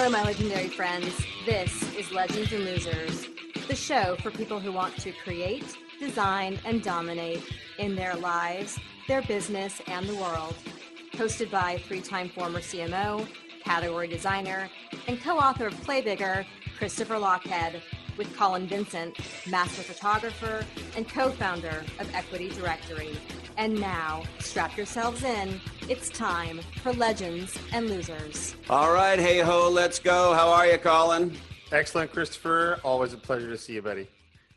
Hello, my legendary friends. This is Legends and Losers, the show for people who want to create, design, and dominate in their lives, their business, and the world. Hosted by three-time former CMO, category designer, and co-author of Play Bigger, Christopher Lochhead, with Colin Vincent, master photographer and co-founder of Equity Directory. And now, strap yourselves in. It's time for Legends and Losers. All right, hey ho, let's go. How are you, Colin? Excellent, Christopher. Always a pleasure to see you, buddy.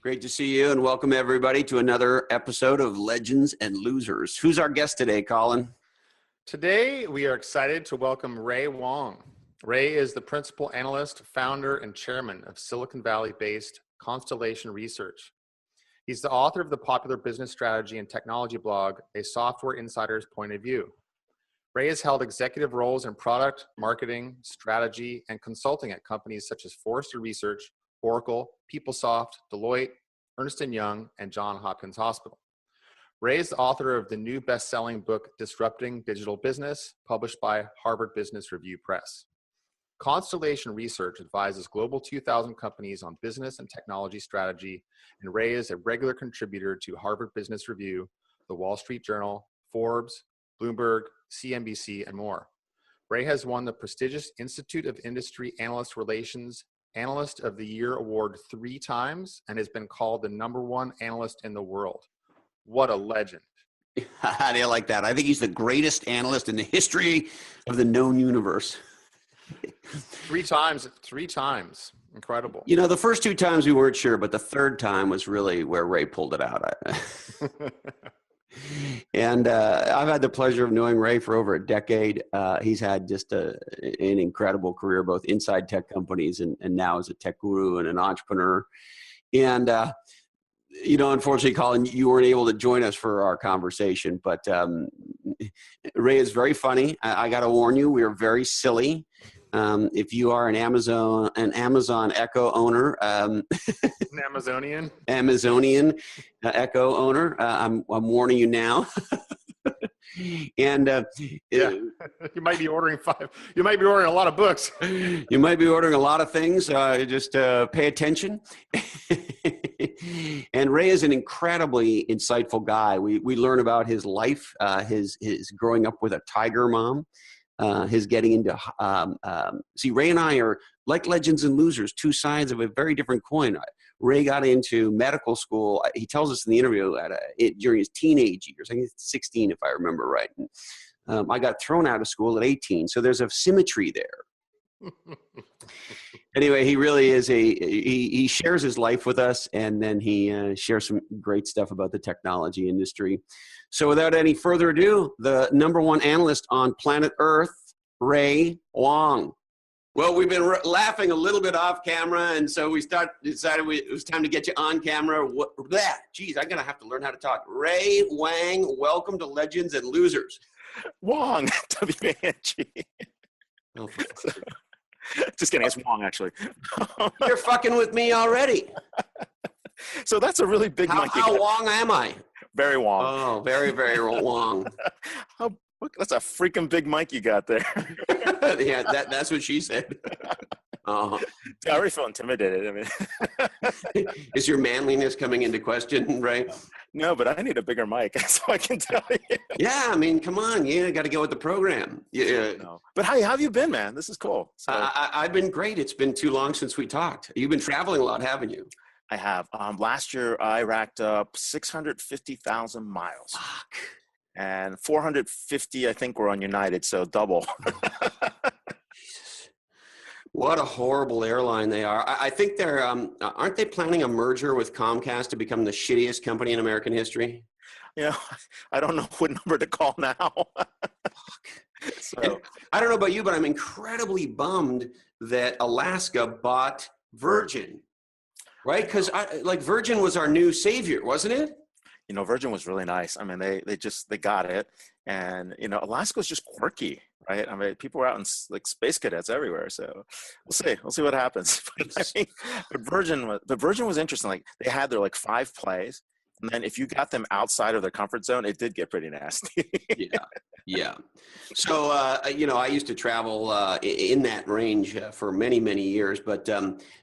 Great to see you, and welcome everybody to another episode of Legends and Losers. Who's our guest today, Colin? Today, we are excited to welcome Ray Wang. Ray is the principal analyst, founder, and chairman of Silicon Valley-based Constellation Research. He's the author of the popular business strategy and technology blog, A Software Insider's Point of View. Ray has held executive roles in product, marketing, strategy, and consulting at companies such as Forrester Research, Oracle, PeopleSoft, Deloitte, Ernst & Young, and Johns Hopkins Hospital. Ray is the author of the new best-selling book, Disrupting Digital Business, published by Harvard Business Review Press. Constellation Research advises Global 2000 companies on business and technology strategy, and Ray is a regular contributor to Harvard Business Review, The Wall Street Journal, Forbes, Bloomberg, CNBC, and more. Ray has won the prestigious Institute of Industry Analyst Relations Analyst of the Year award 3 times and has been called the #1 analyst in the world. What a legend. How do you like that? I think he's the greatest analyst in the history of the known universe. 3 times. Incredible. You know, the first 2 times we weren't sure, but the third time was really where Ray pulled it out. And I've had the pleasure of knowing Ray for over a decade. He's had just an incredible career, both inside tech companies and now as a tech guru and an entrepreneur. And, you know, unfortunately, Colin, you weren't able to join us for our conversation, but Ray is very funny. I got to warn you, we are very silly. If you are an Amazon Echo owner, An Amazonian Echo owner, I'm warning you now. And yeah, you might be ordering 5. You might be ordering a lot of books. You might be ordering a lot of things. Just pay attention. And Ray is an incredibly insightful guy. We learn about his life, his growing up with a tiger mom. His getting into, see, Ray and I are like legends and losers, 2 sides of a very different coin. Ray got into medical school. He tells us in the interview during his teenage years. I think it's 16, if I remember right. And, I got thrown out of school at 18. So there's a symmetry there. Anyway, he really is he shares his life with us, and then he shares some great stuff about the technology industry. So without any further ado, the #1 analyst on planet Earth, Ray Wang. Well, we've been laughing a little bit off camera, and so we decided it was time to get you on camera. Geez, I'm going to have to learn how to talk. Ray Wang, welcome to Legends and Losers. Wang, W-A-N-G. Oh, just kidding, it's Wang, actually. You're fucking with me already. So that's a really big mic. How Wang am I? Very Wang. Oh, very, very Wang. Look, that's a freaking big mic you got there. Yeah, that's what she said. I already feel intimidated. I mean, is your manliness coming into question, right? No, but I need a bigger mic, so I can tell you. Yeah, I mean, come on, you got to go with the program. Yeah. No. But how have you been, man? This is cool. So, I've been great. It's been too long since we talked. You've been traveling a lot, haven't you? I have. Last year, I racked up 650,000 miles. Fuck. And 450, I think, were on United, so double. Jesus. What a horrible airline they are. I think they're, aren't they planning a merger with Comcast to become the shittiest company in American history? You know, I don't know what number to call now. So, I don't know about you, but I'm incredibly bummed that Alaska bought Virgin, right? Because Virgin was our new savior, wasn't it? You know, Virgin was really nice. I mean, they got it. And, you know, Alaska was just quirky, right? I mean, people were out in like space cadets everywhere. So we'll see what happens. But Virgin was interesting. Like they had their like 5 plays And then if you got them outside of their comfort zone, it did get pretty nasty. Yeah. So, I used to travel in that range for many, many years. But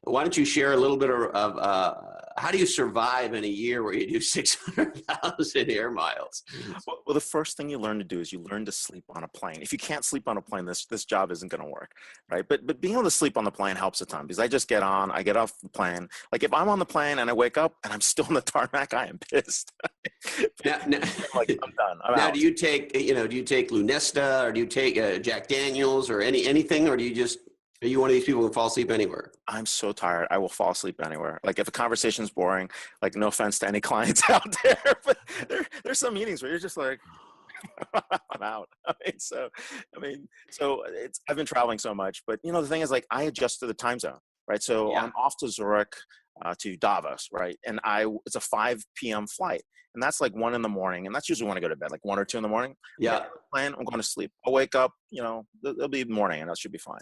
why don't you share a little bit of how do you survive in a year where you do 600,000 air miles? Well, the first thing you learn to do is you learn to sleep on a plane. If you can't sleep on a plane, this job isn't going to work, right? But being able to sleep on the plane helps a ton because I get off the plane. Like if I'm on the plane and I wake up and I'm still on the tarmac, I am pissed. Now, I'm done. I'm out. do you take Lunesta or do you take Jack Daniels or anything, or are you one of these people who fall asleep anywhere? I'm so tired. I will fall asleep anywhere. Like if a conversation is boring, like no offense to any clients out there, but there's some meetings where you're just like, I'm out. I've been traveling so much, but the thing is like I adjust to the time zone, right? So I'm off to Zurich to Davos, right? And it's a 5 p.m. flight. And that's like 1 a.m. And that's usually when I go to bed, like 1 or 2 a.m. Yeah. I'm going to sleep. I'll wake up, it'll be morning and that should be fine.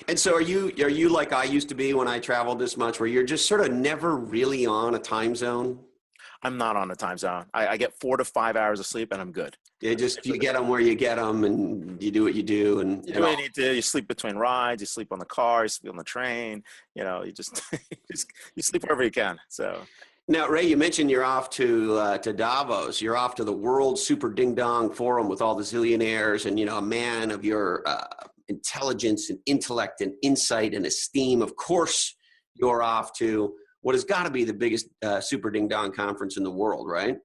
And so are you like I used to be when I traveled this much, where you're just sort of never really on a time zone? I'm not on a time zone. I get 4 to 5 hours of sleep and I'm good. You get them where you get them and you do what you do. And you do what you need to. You sleep between rides, you sleep on the car, you sleep on the train, you just, you sleep wherever you can. So. Now, Ray, you mentioned you're off to Davos. You're off to the World Super Ding Dong Forum with all the zillionaires, and a man of your intelligence and intellect and insight and esteem. Of course, you're off to what has got to be the biggest Super Ding Dong conference in the world, right?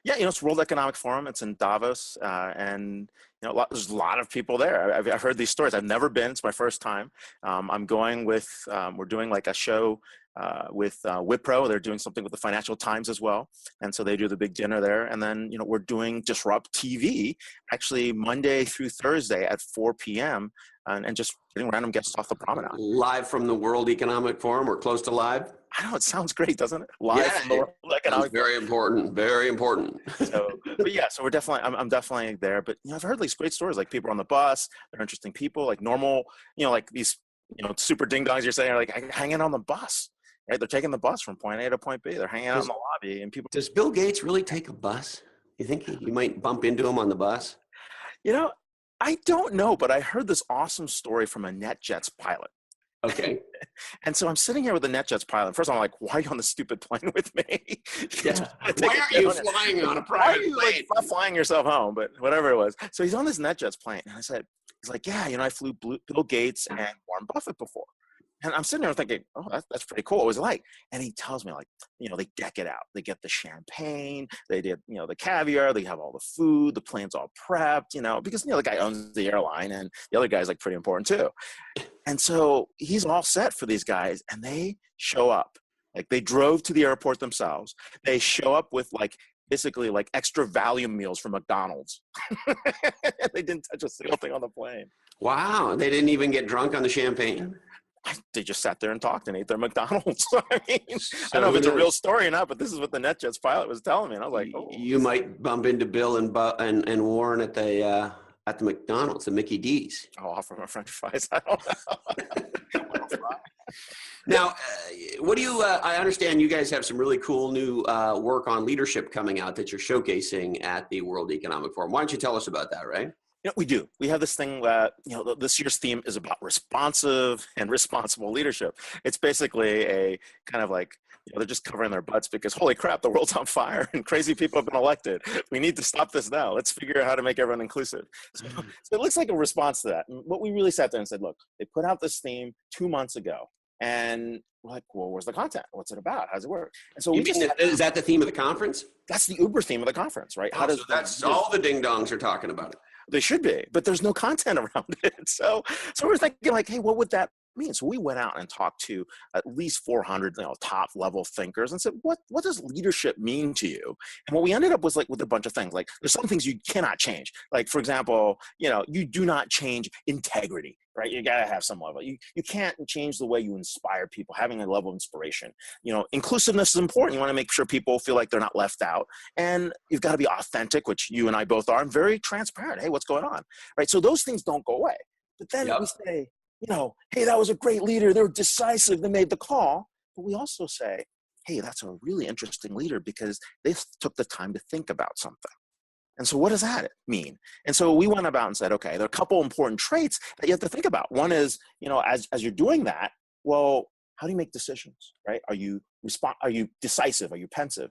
Yeah, it's World Economic Forum. It's in Davos, and there's a lot of people there. I've heard these stories. I've never been. It's my first time. I'm going with. We're doing like a show with Wipro. They're doing something with the Financial Times as well, and so they do the big dinner there. And then we're doing Disrupt TV actually Monday through Thursday at 4 p.m. and just getting random guests off the promenade. Live from the World Economic Forum, or close to live. I know, it sounds great, doesn't it? Live from the World Economic Forum. Very important. Very important. So we're definitely. I'm definitely there. But I've heard these great stories, like people on the bus. They're interesting people, like normal. Like these. Super ding dongs you're saying are like hanging on the bus. Right? They're taking the bus from point A to point B. They're hanging out in the lobby, and people. Does Bill Gates really take a bus? You think you might bump into him on the bus? I don't know, but I heard this awesome story from a NetJets pilot. Okay. And so I'm sitting here with the NetJets pilot. First, I'm like, "Why are you on the stupid plane with me? Yeah. Why are you flying on a private plane? Like, not flying yourself home?" But whatever it was. So he's on this NetJets plane, and he's like, "Yeah, I flew Bill Gates and Warren Buffett before." And I'm sitting there thinking, "Oh, that's pretty cool. What was it like?" And he tells me, like, they deck it out. They get the champagne. They did, the caviar. They have all the food. The plane's all prepped, because, the guy owns the airline and the other guy's like pretty important too. And so he's all set for these guys, and they show up. Like they drove to the airport themselves. They show up with basically extra value meals from McDonald's. They didn't touch a single thing on the plane. Wow. They didn't even get drunk on the champagne? They just sat there and talked and ate their McDonald's. I don't know if it's a real story or not, but this is what the NetJets pilot was telling me. And I was like, "Oh." You might bump into Bill and Warren at the McDonald's, the Mickey D's. I'll offer my French fries. I don't know. Now, what do you? I understand you guys have some really cool new work on leadership coming out that you're showcasing at the World Economic Forum. Why don't you tell us about that, Ray? We do. We have this thing that, this year's theme is about responsive and responsible leadership. It's basically a kind of like, they're just covering their butts because holy crap, the world's on fire and crazy people have been elected. We need to stop this now. Let's figure out how to make everyone inclusive. So it looks like a response to that. And what we really sat there and said, look, they put out this theme 2 months ago. And we're like, well, where's the content? What's it about? How does it work? And so is that the theme of the conference? That's the Uber theme of the conference, right? That's all the ding dongs are talking about it. They should be, but there's no content around it. So we're thinking like, hey, what would that mean? So we went out and talked to at least 400 top level thinkers and said, what does leadership mean to you? And what we ended up was with a bunch of things. Like there's some things you cannot change. Like for example, you do not change integrity, right? You got to have some level. You can't change the way you inspire people, having a level of inspiration. Inclusiveness is important. You want to make sure people feel like they're not left out. And you've got to be authentic, which you and I both are, and very transparent. Hey, what's going on? Right? So those things don't go away. But then we say, hey, that was a great leader. They were decisive. They made the call. But we also say, hey, that's a really interesting leader because they took the time to think about something. And so what does that mean? And so we went about and said, okay, there are a couple important traits that you have to think about. One is, as you're doing that, well, how do you make decisions, right? Are you decisive? Are you pensive?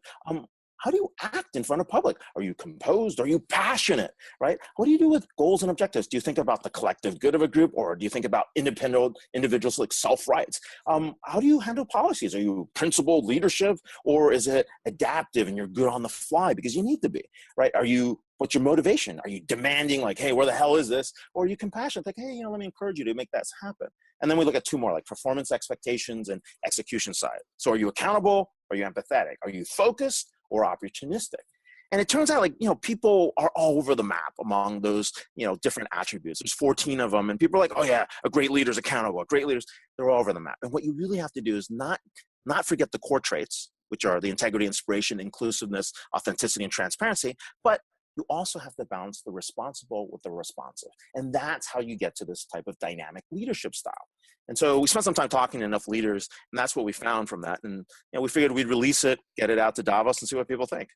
How do you act in front of public? Are you composed? Are you passionate, right? What do you do with goals and objectives? Do you think about the collective good of a group, or do you think about independent individuals like self-rights? How do you handle policies? Are you principled leadership, or is it adaptive and you're good on the fly because you need to be, right? What's your motivation? Are you demanding like, hey, where the hell is this? Or are you compassionate? Like, hey, let me encourage you to make that happen. And then we look at two more, like performance expectations and execution side. So are you accountable? Are you empathetic? Are you focused or opportunistic? And it turns out people are all over the map among those, different attributes. There's 14 of them. And people are like, oh yeah, a great leader's accountable. A great leader's, they're all over the map. And what you really have to do is not forget the core traits, which are the integrity, inspiration, inclusiveness, authenticity, and transparency. But you also have to balance the responsible with the responsive. And that's how you get to this type of dynamic leadership style. And so we spent some time talking to enough leaders, and that's what we found from that. And we figured we'd release it, get it out to Davos, and see what people think.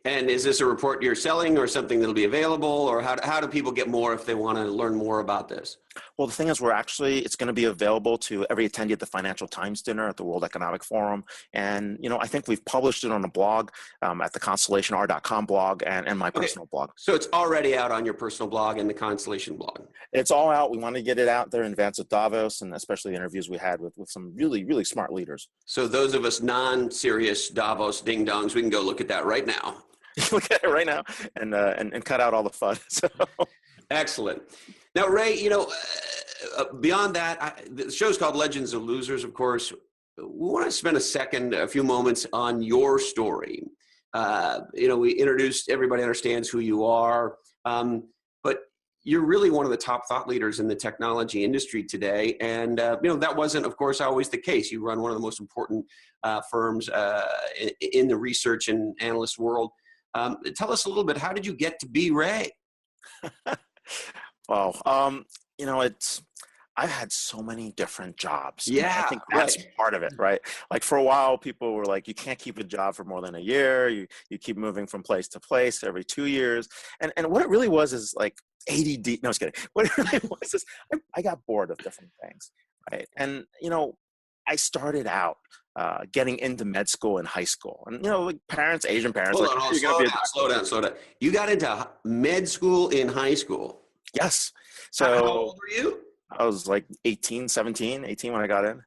And is this a report you're selling or something that'll be available, or how do people get more if they want to learn more about this? Well, the thing is, it's going to be available to every attendee at the Financial Times dinner at the World Economic Forum. And, I think we've published it on a blog at the constellationr.com blog and my personal blog. So it's already out on your personal blog and the Constellation blog. It's all out. We want to get it out there in advance of Davos, and especially the interviews we had with some really, really smart leaders. So those of us non-serious Davos ding-dongs, we can go look at that right now. Look at it right now and cut out all the fun. So. Excellent. Now, Ray, beyond that, the show's called Legends of Losers, of course. We want to spend a few moments on your story. We introduced, everybody understands who you are, but you're really one of the top thought leaders in the technology industry today. And, that wasn't, of course, always the case. You run one of the most important firms in the research and analyst world. Tell us a little bit, how did you get to be Ray? Well, I've had so many different jobs. Yeah, I think that's part of it, right? Like for a while, people were like, you can't keep a job for more than a year. You keep moving from place to place every 2 years. And what it really was is like ADD. No, I was kidding. What it really was is I got bored of different things, right? And, I started out getting into med school in high school. And, like Asian parents. Slow down. You got into med school in high school? Yes. So how old were you? I was like 18 when I got in.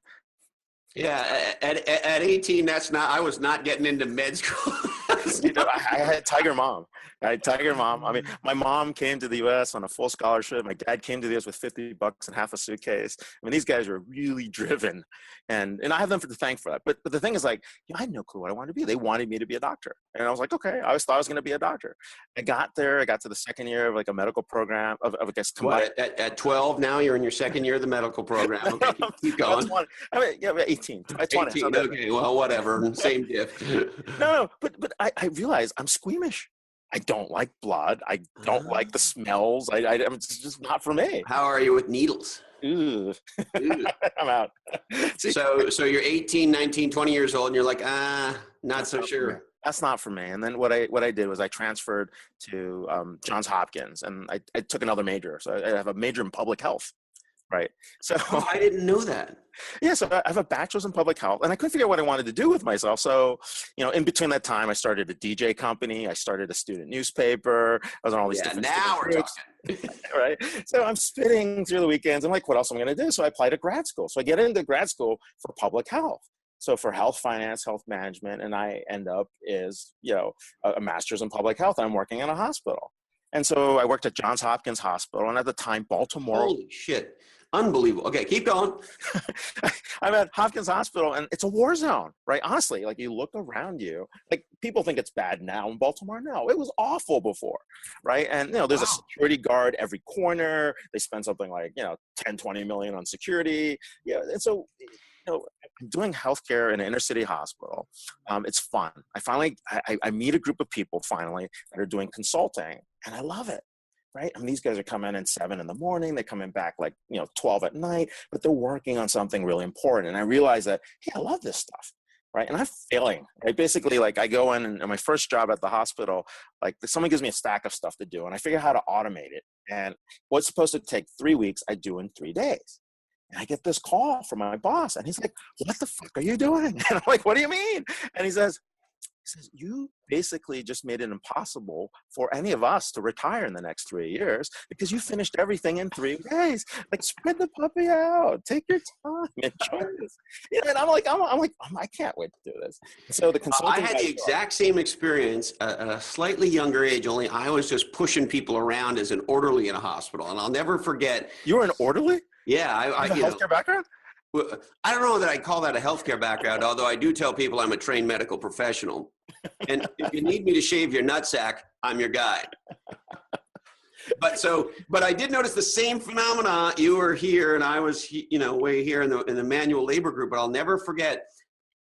Yeah, at 18, I was not getting into med school. I had Tiger Mom. I mean, my mom came to the U.S. on a full scholarship. My dad came to the U.S. with $50 and half a suitcase. I mean, these guys were really driven, and I have them to thank for that. But the thing is, like, I had no clue what I wanted to be. They wanted me to be a doctor, and I was like, okay. I always thought I was going to be a doctor. I got there. I got to the second year of like a medical program of I guess combined. What, at 12 now? You're in your second year of the medical program. Okay, keep going. 18. 18. Okay, well, whatever. Same diff. No, but I realize I'm squeamish. I don't like blood. I don't like the smells. It's just not for me. How are you with needles? Ooh. I'm out. So you're 18, 19, 20 years old, and you're like, not so sure. That's not for me. And then what I did was I transferred to Johns Hopkins, and I took another major. So I have a major in public health. Right. So I didn't know that. Yeah. So I have a bachelor's in public health, and I couldn't figure out what I wanted to do with myself. So, in between that time, I started a DJ company. I started a student newspaper. I was on all these different now we're talking. Right. So I'm spitting through the weekends. I'm like, what else am I going to do? So I applied to grad school. So I get into grad school for public health. So for health finance, health management, and I end up is, a master's in public health. I'm working in a hospital. And so I worked at Johns Hopkins Hospital, and at the time, Baltimore. Holy shit. Unbelievable. Okay, keep going. I'm at Hopkins Hospital, and it's a war zone, right? Honestly, like you look around you, like people think it's bad now in Baltimore. No, it was awful before, right? And, there's a security guard every corner. They spend something like, 10, 20 million on security. Yeah, and so, I'm doing healthcare in an inner city hospital. It's fun. I meet a group of people finally that are doing consulting, and I love it. Right? I mean, these guys are coming in 7 a.m. They come in back like, 12 at night, but they're working on something really important. And I realized that, hey, I love this stuff. right? And I'm failing, right? Basically, like I go in and my first job at the hospital, like someone gives me a stack of stuff to do and I figure out how to automate it. And what's supposed to take 3 weeks, I do in 3 days. And I get this call from my boss and he's like, what the fuck are you doing? And I'm like, what do you mean? And he says, you basically just made it impossible for any of us to retire in the next 3 years because you finished everything in 3 days. Like, spread the puppy out, take your time, enjoy this. You know, and I'm like, I can't wait to do this. So the consulting. I had the exact same experience at a slightly younger age. Only I was just pushing people around as an orderly in a hospital, and I'll never forget. You were an orderly? Yeah, I have a healthcare background. I don't know that I call that a healthcare background, although I do tell people I'm a trained medical professional. And if you need me to shave your nutsack, I'm your guy. But I did notice the same phenomena. You were here and I was, way here in the manual labor group, but I'll never forget,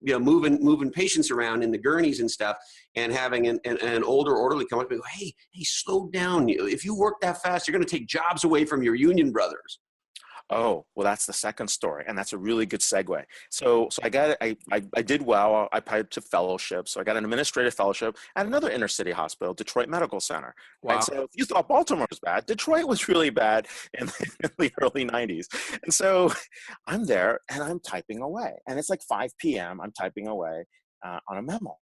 moving patients around in the gurneys and stuff and having an older orderly come up and go, hey, slow down. If you work that fast, you're going to take jobs away from your union brothers. Oh, well, that's the second story, and that's a really good segue. So I did well. I applied to fellowship, so I got an administrative fellowship at another inner city hospital, Detroit Medical Center. Wow. Right? So if you thought Baltimore was bad, Detroit was really bad in the early 90s. And so I'm there, and I'm typing away, and it's like 5 p.m. I'm typing away on a memo.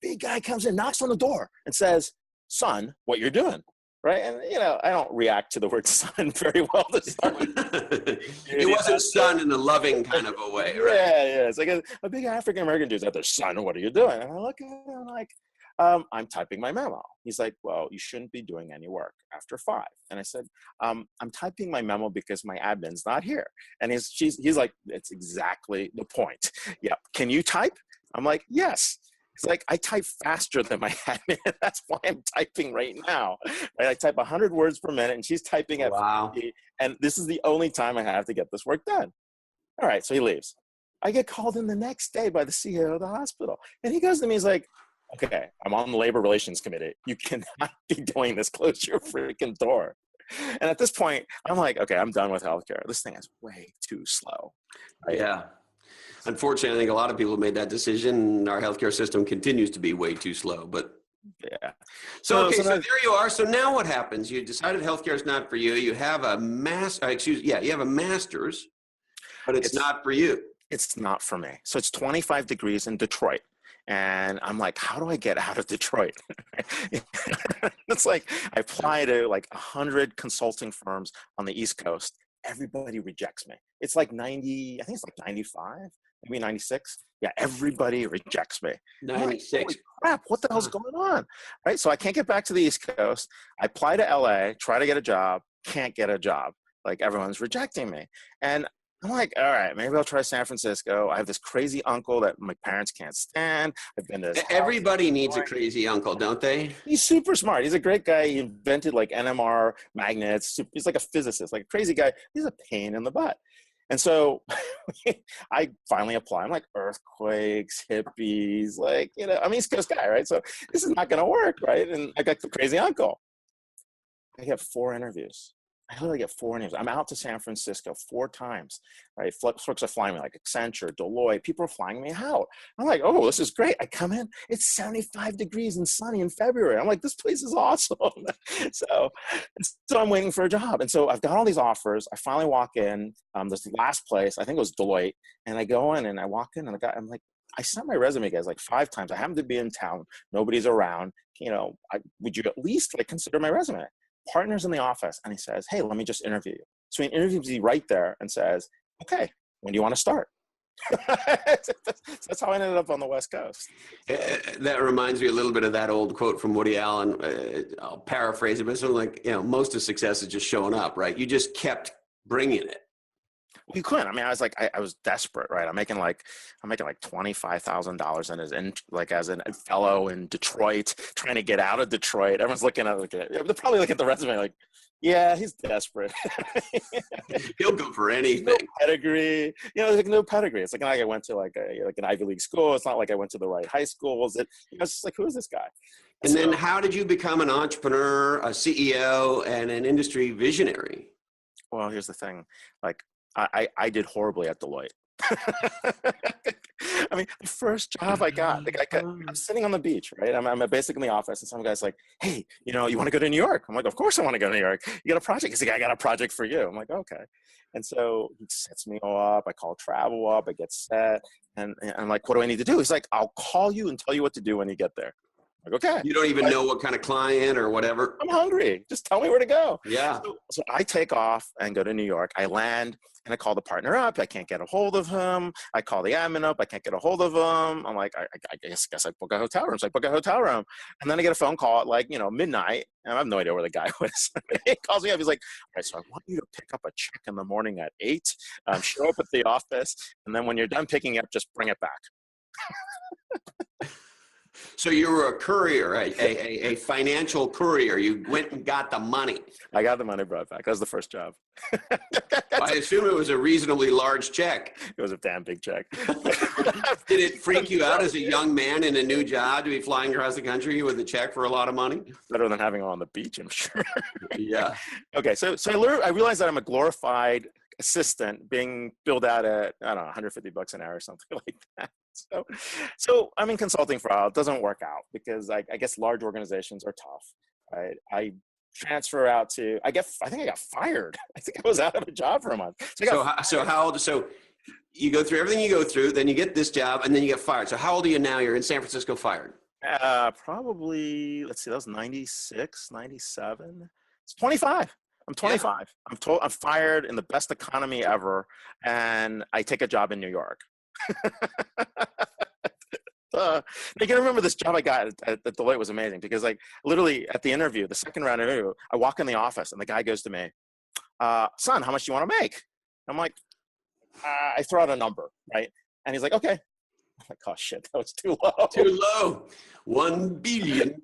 Big guy comes in, knocks on the door, and says, "Son, what you're doing?" Right. And, I don't react to the word son very well to start with. It wasn't son in a loving kind of a way, right? Yeah. It's like a big African-American dude's out there, son, what are you doing? And I look at him and I'm like, I'm typing my memo. He's like, well, you shouldn't be doing any work after 5. And I said, I'm typing my memo because my admin's not here. And he's like, it's exactly the point. Yeah. Can you type? I'm like, yes. It's like, I type faster than my admin. That's why I'm typing right now. Right? I type 100 words per minute and she's typing at 50. And this is the only time I have to get this work done. All right, so he leaves. I get called in the next day by the CEO of the hospital. And he goes to me, he's like, okay, I'm on the labor relations committee. You cannot be doing this. Close your freaking door. And at this point, I'm like, okay, I'm done with healthcare. This thing is way too slow. Right? Yeah. Unfortunately, I think a lot of people have made that decision. Our healthcare system continues to be way too slow, but yeah. So there you are. So now what happens? You decided healthcare is not for you. You have a you have a master's, but it's not for you. It's not for me. So it's 25 degrees in Detroit. And I'm like, how do I get out of Detroit? It's like, I apply to like 100 consulting firms on the East Coast. Everybody rejects me. It's like 90, I think it's like 95, maybe 96. Yeah, everybody rejects me. 96. Like, holy crap, what the hell's going on? Right? So I can't get back to the East Coast. I apply to LA, try to get a job, can't get a job. Like, everyone's rejecting me. And I'm like, all right, maybe I'll try San Francisco. I have this crazy uncle that my parents can't stand. I've been to Everybody needs a crazy uncle, don't they? He's super smart. He's a great guy. He invented like NMR magnets. He's like a physicist, like a crazy guy. He's a pain in the butt. And so I finally apply. I'm like, earthquakes, hippies, like, I'm East Coast guy, right? So this is not going to work, right? And I got the crazy uncle. I get 4 interviews. I literally get 4 interviews. I'm out to San Francisco 4 times, right? Folks are flying me, like Accenture, Deloitte. People are flying me out. I'm like, oh, this is great. I come in, it's 75 degrees and sunny in February. I'm like, this place is awesome. So I'm waiting for a job. And so I've got all these offers. I finally walk in. This last place, I think it was Deloitte. And I go in and I walk in and I'm like, I sent my resume, guys, like 5 times. I happen to be in town. Nobody's around. Would you at least like consider my resume? Partner's in the office and he says, hey, let me just interview you. So he interviews me right there and says, okay, when do you want to start? That's how I ended up on the West Coast. That reminds me a little bit of that old quote from Woody Allen. I'll paraphrase it, but it's sort of like, most of success is just showing up, right? You just kept bringing it. You couldn't. I mean, I was desperate, right? I'm making like $25,000 as a fellow in Detroit, trying to get out of Detroit. Everyone's looking at they're probably looking at the resume like, yeah, he's desperate. He'll go for anything. No pedigree, there's like no pedigree. It's like not like I went to like an Ivy League school. It's not like I went to the right high schools. It's just like, who is this guy? And then how did you become an entrepreneur, a CEO, and an industry visionary? Well, here's the thing. Like, I did horribly at Deloitte. I mean, the first job I got, I'm sitting on the beach, right? I'm basically in the office, and some guy's like, hey, you want to go to New York? I'm like, of course I want to go to New York. You got a project? He's like, I got a project for you. I'm like, okay. And so he sets me all up. I call travel up. I get set. And I'm like, what do I need to do? He's like, I'll call you and tell you what to do when you get there. I'm like, okay. You don't even know what kind of client or whatever. I'm hungry. Just tell me where to go. Yeah. So I take off and go to New York. I land and I call the partner up. I can't get a hold of him. I call the admin up. I can't get a hold of him. I'm like, I guess I book a hotel room. So I book a hotel room. And then I get a phone call at like, midnight. And I have no idea where the guy was. He calls me up. He's like, all right, so I want you to pick up a check in the morning at 8. Show up at the office. And then when you're done picking up, just bring it back. So you were a courier, a financial courier. You went and got the money. I got the money brought back. That was the first job. I assume it was a reasonably large check. It was a damn big check. Did it freak you out as a young man in a new job to be flying across the country with a check for a lot of money? Better than having it on the beach, I'm sure. Yeah. Okay, so I realized that I'm a glorified assistant being billed out at, I don't know, $150 an hour or something like that. So I'm in consulting for a while. It doesn't work out because I guess large organizations are tough, right? I transfer out to, I think I got fired. I think I was out of a job for a month. So how old, so you go through everything you go through, then you get this job and then you get fired. So how old are you now? You're in San Francisco fired. Probably, let's see, that was 96, 97. It's 25. I'm 25. Yeah. I'm fired in the best economy ever, and I take a job in New York. You can remember this job I got at Deloitte was amazing because, like, literally at the interview, the second round interview, I walk in the office and the guy goes to me, "Son, how much do you want to make?" I'm like, I throw out a number, right? And he's like, "Okay." I'm like, "Oh shit, that was too low." Too low. $1 billion.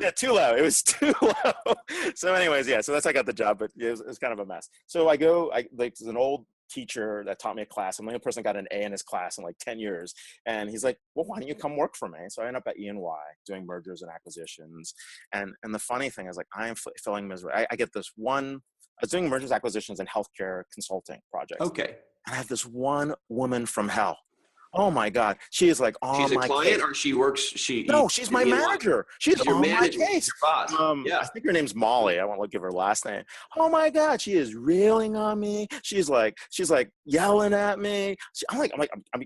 Yeah, too low. It was too low. So anyways, yeah, so that's how I got the job, but it was kind of a mess. So there's an old teacher that taught me a class. I'm the only person that got an A in his class in like 10 years. And he's like, well, why don't you come work for me? So I ended up at E&Y doing mergers and acquisitions. And the funny thing is, like, I am feeling miserable. I get this one, I was doing mergers, acquisitions, and healthcare consulting projects. Okay. And I have this one woman from hell. Oh my God. She is like on my case. She's a client or she works, No, she's my manager. She's your on manager, my case. Your boss. I think her name's Molly. I won't give her last name. Oh my God. She is railing on me. She's like yelling at me.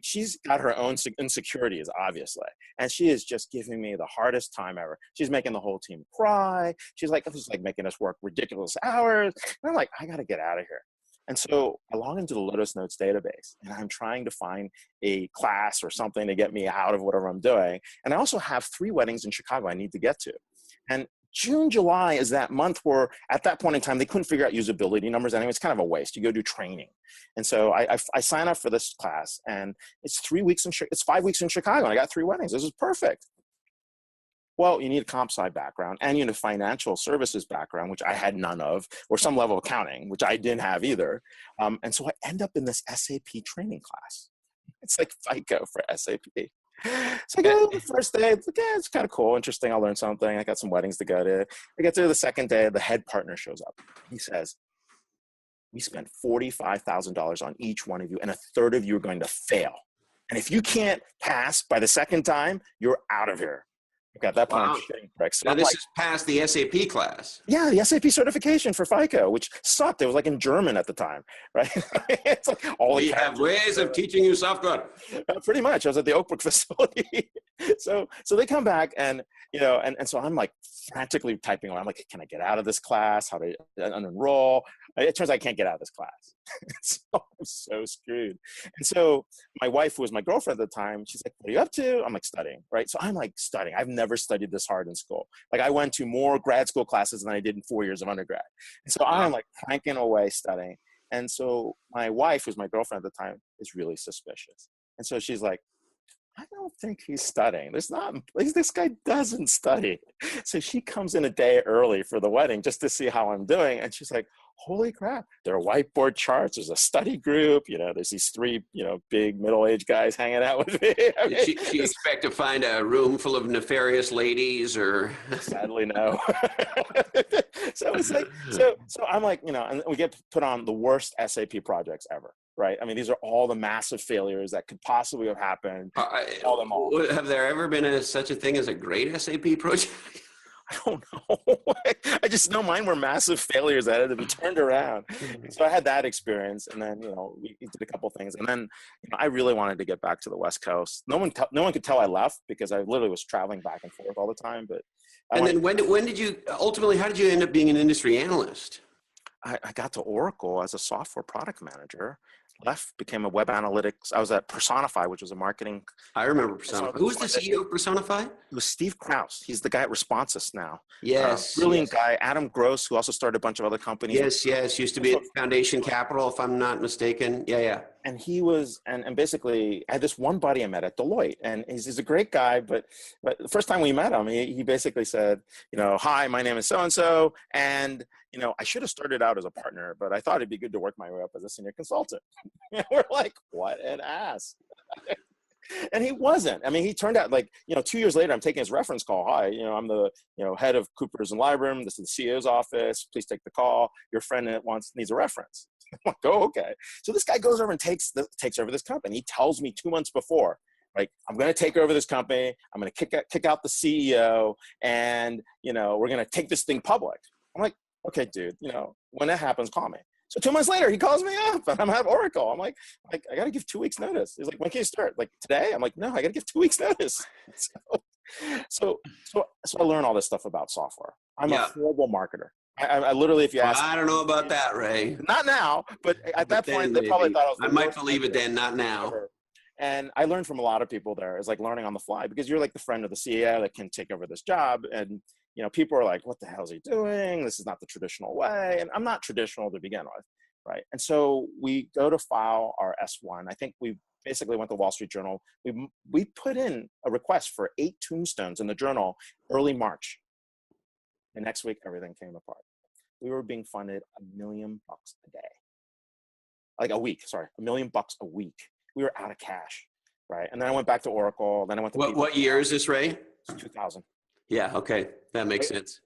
She's got her own insecurities, obviously. And she is just giving me the hardest time ever. She's making the whole team cry. She's like making us work ridiculous hours. And I'm like, I got to get out of here. And so I log into the Lotus Notes database and I'm trying to find a class or something to get me out of whatever I'm doing. And I also have 3 weddings in Chicago I need to get to. And June, July is that month where at that point in time, they couldn't figure out usability numbers anyway. It's kind of a waste. You go do training. And so I sign up for this class and it's 5 weeks in Chicago and I got 3 weddings. This is perfect. Well, you need a comp sci background and you need a financial services background, which I had none of, or some level of accounting, which I didn't have either. And so I end up in this SAP training class. It's like FICO for SAP. So I go the first day, it's kind of cool, interesting. I'll learn something. I got some weddings to go to. I get to the second day, the head partner shows up. He says, we spent $45,000 on each one of you, and a third of you are going to fail. And if you can't pass by the second time, you're out of here. Okay, at that point, I'm shitting bricks. So now this is past the SAP class. Yeah, the SAP certification for FICO, which sucked. It was like in German at the time, right? It's like we have ways of teaching you software. Pretty much. I was at the Oak Brook facility. So they come back and, and so I'm like frantically typing away. I'm like, can I get out of this class? How to unenroll? It turns out I can't get out of this class. So I'm so screwed. And so my wife, who was my girlfriend at the time, she's like, what are you up to? I'm like, studying, right? So I'm like studying. I've never studied this hard in school. Like I went to more grad school classes than I did in 4 years of undergrad. And so I'm like cranking away studying. And so my wife, who's my girlfriend at the time, is really suspicious. And so she's like, I don't think he's studying. This guy doesn't study. So she comes in a day early for the wedding just to see how I'm doing. And she's like, holy crap, there are whiteboard charts. There's a study group. There's these 3, big middle-aged guys hanging out with me. Did she expect to find a room full of nefarious ladies or? Sadly, no. So it's like, so I'm like, and we get put on the worst SAP projects ever. right? I mean, these are all the massive failures that could possibly have happened. All them all. Have there ever been such a thing as a great SAP project? I don't know. I just know mine were massive failures that had to be turned around. So I had that experience, and then we did a couple things, and then I really wanted to get back to the West Coast. No one could tell I left because I literally was traveling back and forth all the time. But then when did you ultimately? How did you end up being an industry analyst? I got to Oracle as a software product manager. Left, became a web analytics. I was at Personify, which was a marketing. I remember Personify. Who was the CEO of Personify? It was Steve Krause. He's the guy at Responsys now. Yes. Brilliant guy. Adam Gross, who also started a bunch of other companies. Yes. Used to be at Foundation Capital, if I'm not mistaken. Yeah. And he was, and basically, I had this one buddy I met at Deloitte, and he's a great guy, but the first time we met him, he basically said, hi, my name is so-and-so, and, I should have started out as a partner, but I thought it'd be good to work my way up as a senior consultant. And we're like, what an ass. And he wasn't. I mean, he turned out 2 years later, I'm taking his reference call. Hi, I'm the, head of Coopers and Lybrand. This is the CEO's office. Please take the call. Your friend needs a reference. I'm like, oh, okay. So this guy goes over and takes over this company. He tells me 2 months before, I'm going to take over this company. I'm going to kick out the CEO, and, we're going to take this thing public. I'm like, okay, dude, when that happens, call me. So 2 months later, he calls me up, and I'm at Oracle. I'm like, I got to give 2 weeks notice. He's like, when can you start? Like today? I'm like, no, I got to give 2 weeks notice. So I learned all this stuff about software. I'm a horrible marketer. I literally, if you ask, I don't know about that, Ray. Not now, but at that point, they probably thought I might believe it then, not now. Ever. And I learned from a lot of people there. It's like learning on the fly, because you're like the friend of the CEO that can take over this job. And, people are like, what the hell is he doing? This is not the traditional way. And I'm not traditional to begin with, right? And so we go to file our S1. I think we basically went to Wall Street Journal. We put in a request for 8 tombstones in the journal early March. And next week, everything came apart. We were being funded $1 million a day. $1 million a week. We were out of cash, right? And then I went back to Oracle. Then I went to what year is this, Ray? It's 2000. Yeah, okay. That makes sense.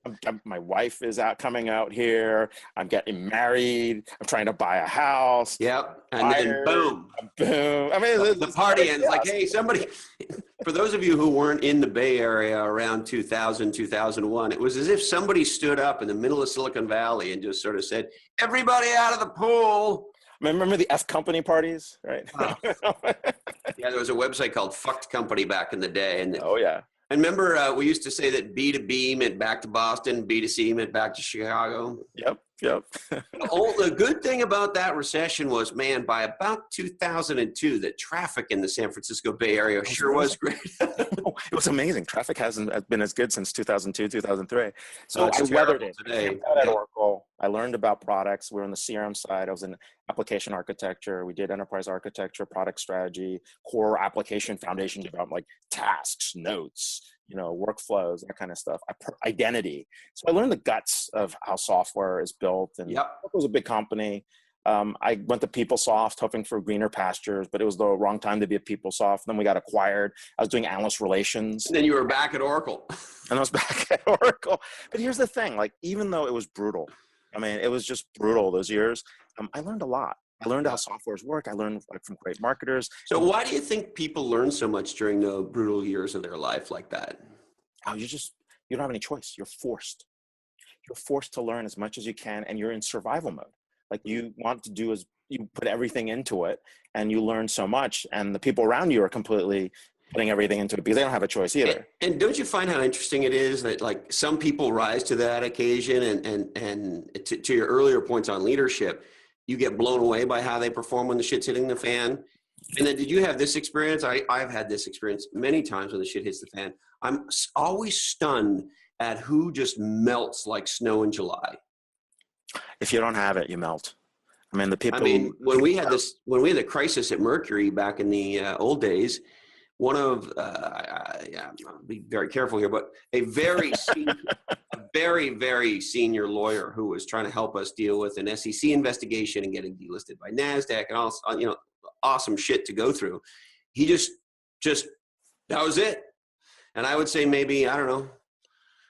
My wife is coming out here. I'm getting married. I'm trying to buy a house. Yep. And then boom. I mean, the party ends like, hey, somebody, for those of you who weren't in the Bay Area around 2000, 2001, it was as if somebody stood up in the middle of Silicon Valley and just sort of said, everybody out of the pool. Remember the F Company parties, right? Wow. Yeah, there was a website called Fucked Company back in the day. And oh, yeah. And remember, we used to say that B2B meant back to Boston, B2C meant back to Chicago. Yep. The good thing about that recession was, man, by about 2002, the traffic in the San Francisco Bay Area sure was great. It was amazing. Traffic hasn't been as good since 2002, 2003. So I weathered it. Today. I at Oracle. I learned about products. We were on the CRM side. I was in application architecture. We did enterprise architecture, product strategy, core application foundation development, like tasks, notes, workflows, that kind of stuff. Identity. So I learned the guts of how software is built. And it was a big company. I went to PeopleSoft hoping for greener pastures, but it was the wrong time to be at PeopleSoft. Then we got acquired. I was doing analyst relations. And then you were back at Oracle. And I was back at Oracle. But here's the thing, even though it was brutal, it was just brutal those years, I learned a lot. I learned how softwares work. I learned from great marketers. So why do you think people learn so much during the brutal years of their life like that? You don't have any choice. You're forced. You're forced to learn as much as you can, and you're in survival mode. You want to do you put everything into it, and you learn so much, and the people around you are completely putting everything into it because they don't have a choice either. And don't you find how interesting it is that some people rise to that occasion, and to your earlier points on leadership, you get blown away by how they perform when the shit's hitting the fan. And then did you have this experience? I've had this experience many times when the shit hits the fan. I'm always stunned at who just melts like snow in July. If you don't have it, you melt. The people. When we had the crisis at Mercury back in the old days, one of I'll be very careful here, but a very very senior lawyer who was trying to help us deal with an SEC investigation and getting delisted by NASDAQ and all, awesome shit to go through. He just that was it. And I would say maybe, I don't know,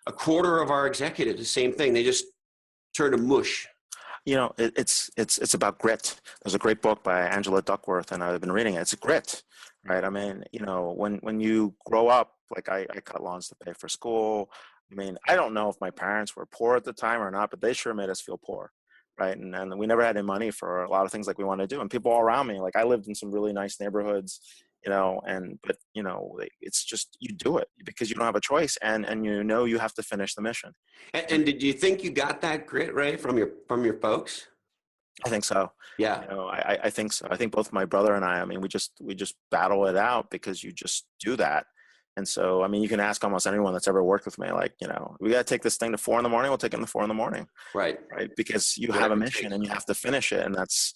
a quarter of our executives, the same thing. They just turned to mush. It's about grit. There's a great book by Angela Duckworth, and I've been reading it. It's grit, right? I mean, when you grow up, like I cut lawns to pay for school. I mean, I don't know if my parents were poor at the time or not, but they sure made us feel poor, right? And we never had any money for a lot of things like we want to do. And people all around me, like I lived in some really nice neighborhoods, but it's just, you do it because you don't have a choice, and you have to finish the mission. And did you think you got that grit, Ray, from your folks? I think so. Yeah. I think so. I think both my brother and I mean, we just battle it out because you just do that. And so, I mean, you can ask almost anyone that's ever worked with me, like, we got to take this thing to 4 a.m. We'll take it to 4 a.m. Right. Because you have a mission and you have to finish it. And that's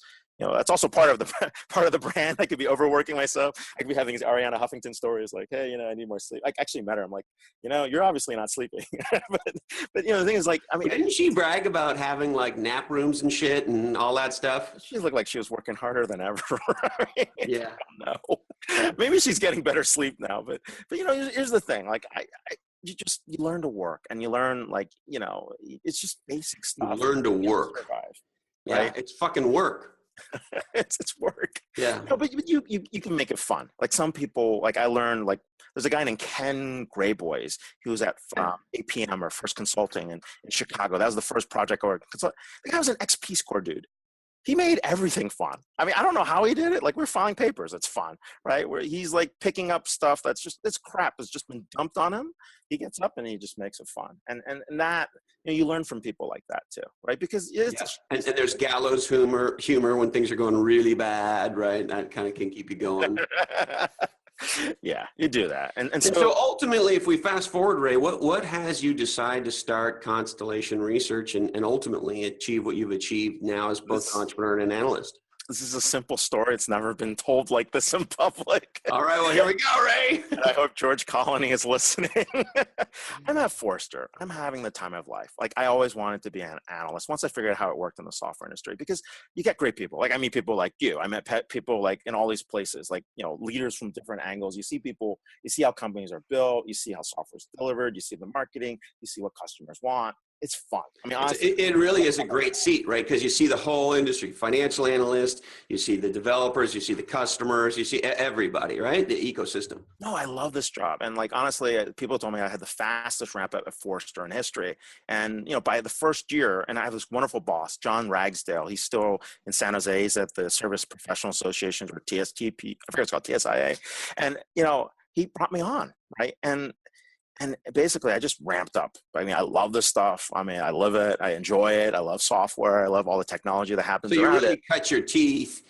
also part of the brand. I could be overworking myself. I could be having these Ariana Huffington stories like, hey, I need more sleep. I actually met her. I'm like, you're obviously not sleeping. but the thing is, like, I mean, didn't she brag about having like nap rooms and shit and all that stuff? She looked like she was working harder than ever. Yeah. No, maybe she's getting better sleep now. But here's the thing. Like, you learn to work, and you learn, like, it's just basic stuff. You learn to work. Survive, yeah, right? It's fucking work. it's work. Yeah. But you can make it fun. Like some people, like I learned, like there's a guy named Ken Grayboys. He was at APM, or First Consulting in Chicago. That was the first project I worked. The guy was an ex-Peace Corps dude. He made everything fun. I mean, I don't know how he did it. Like, we're filing papers. It's fun, right? Where he's like picking up stuff it's crap that's just been dumped on him. He gets up and he just makes it fun. And that, you learn from people like that too, right? Because and there's gallows humor when things are going really bad, right? That kind of can keep you going. Yeah, you do that. And so ultimately, if we fast forward, Ray, what has you decide to start Constellation Research and ultimately achieve what you've achieved now as both an entrepreneur and an analyst? This is a simple story. It's never been told like this in public. All right, well, here we go, Ray. I hope George Colony is listening. I'm at Forrester. I'm having the time of life. Like, I always wanted to be an analyst once I figured out how it worked in the software industry, because you get great people. Like, I meet people like you. I met people like in all these places, like, leaders from different angles. You see people, you see how companies are built, you see how software is delivered, you see the marketing, you see what customers want. It's fun. I mean, honestly, it really is a great seat, right? Because you see the whole industry, financial analyst, you see the developers, you see the customers, you see everybody, right? The ecosystem. No, I love this job. And like, honestly, people told me I had the fastest ramp up at Forrester in history. And, by the first year, and I have this wonderful boss, John Ragsdale. He's still in San Jose. He's at the Service Professional Association, or TSTP. I forget it's called, TSIA. And, he brought me on, right? And basically, I just ramped up. I mean, I love this stuff. I mean, I live it. I enjoy it. I love software. I love all the technology that happens around it. So you really cut your teeth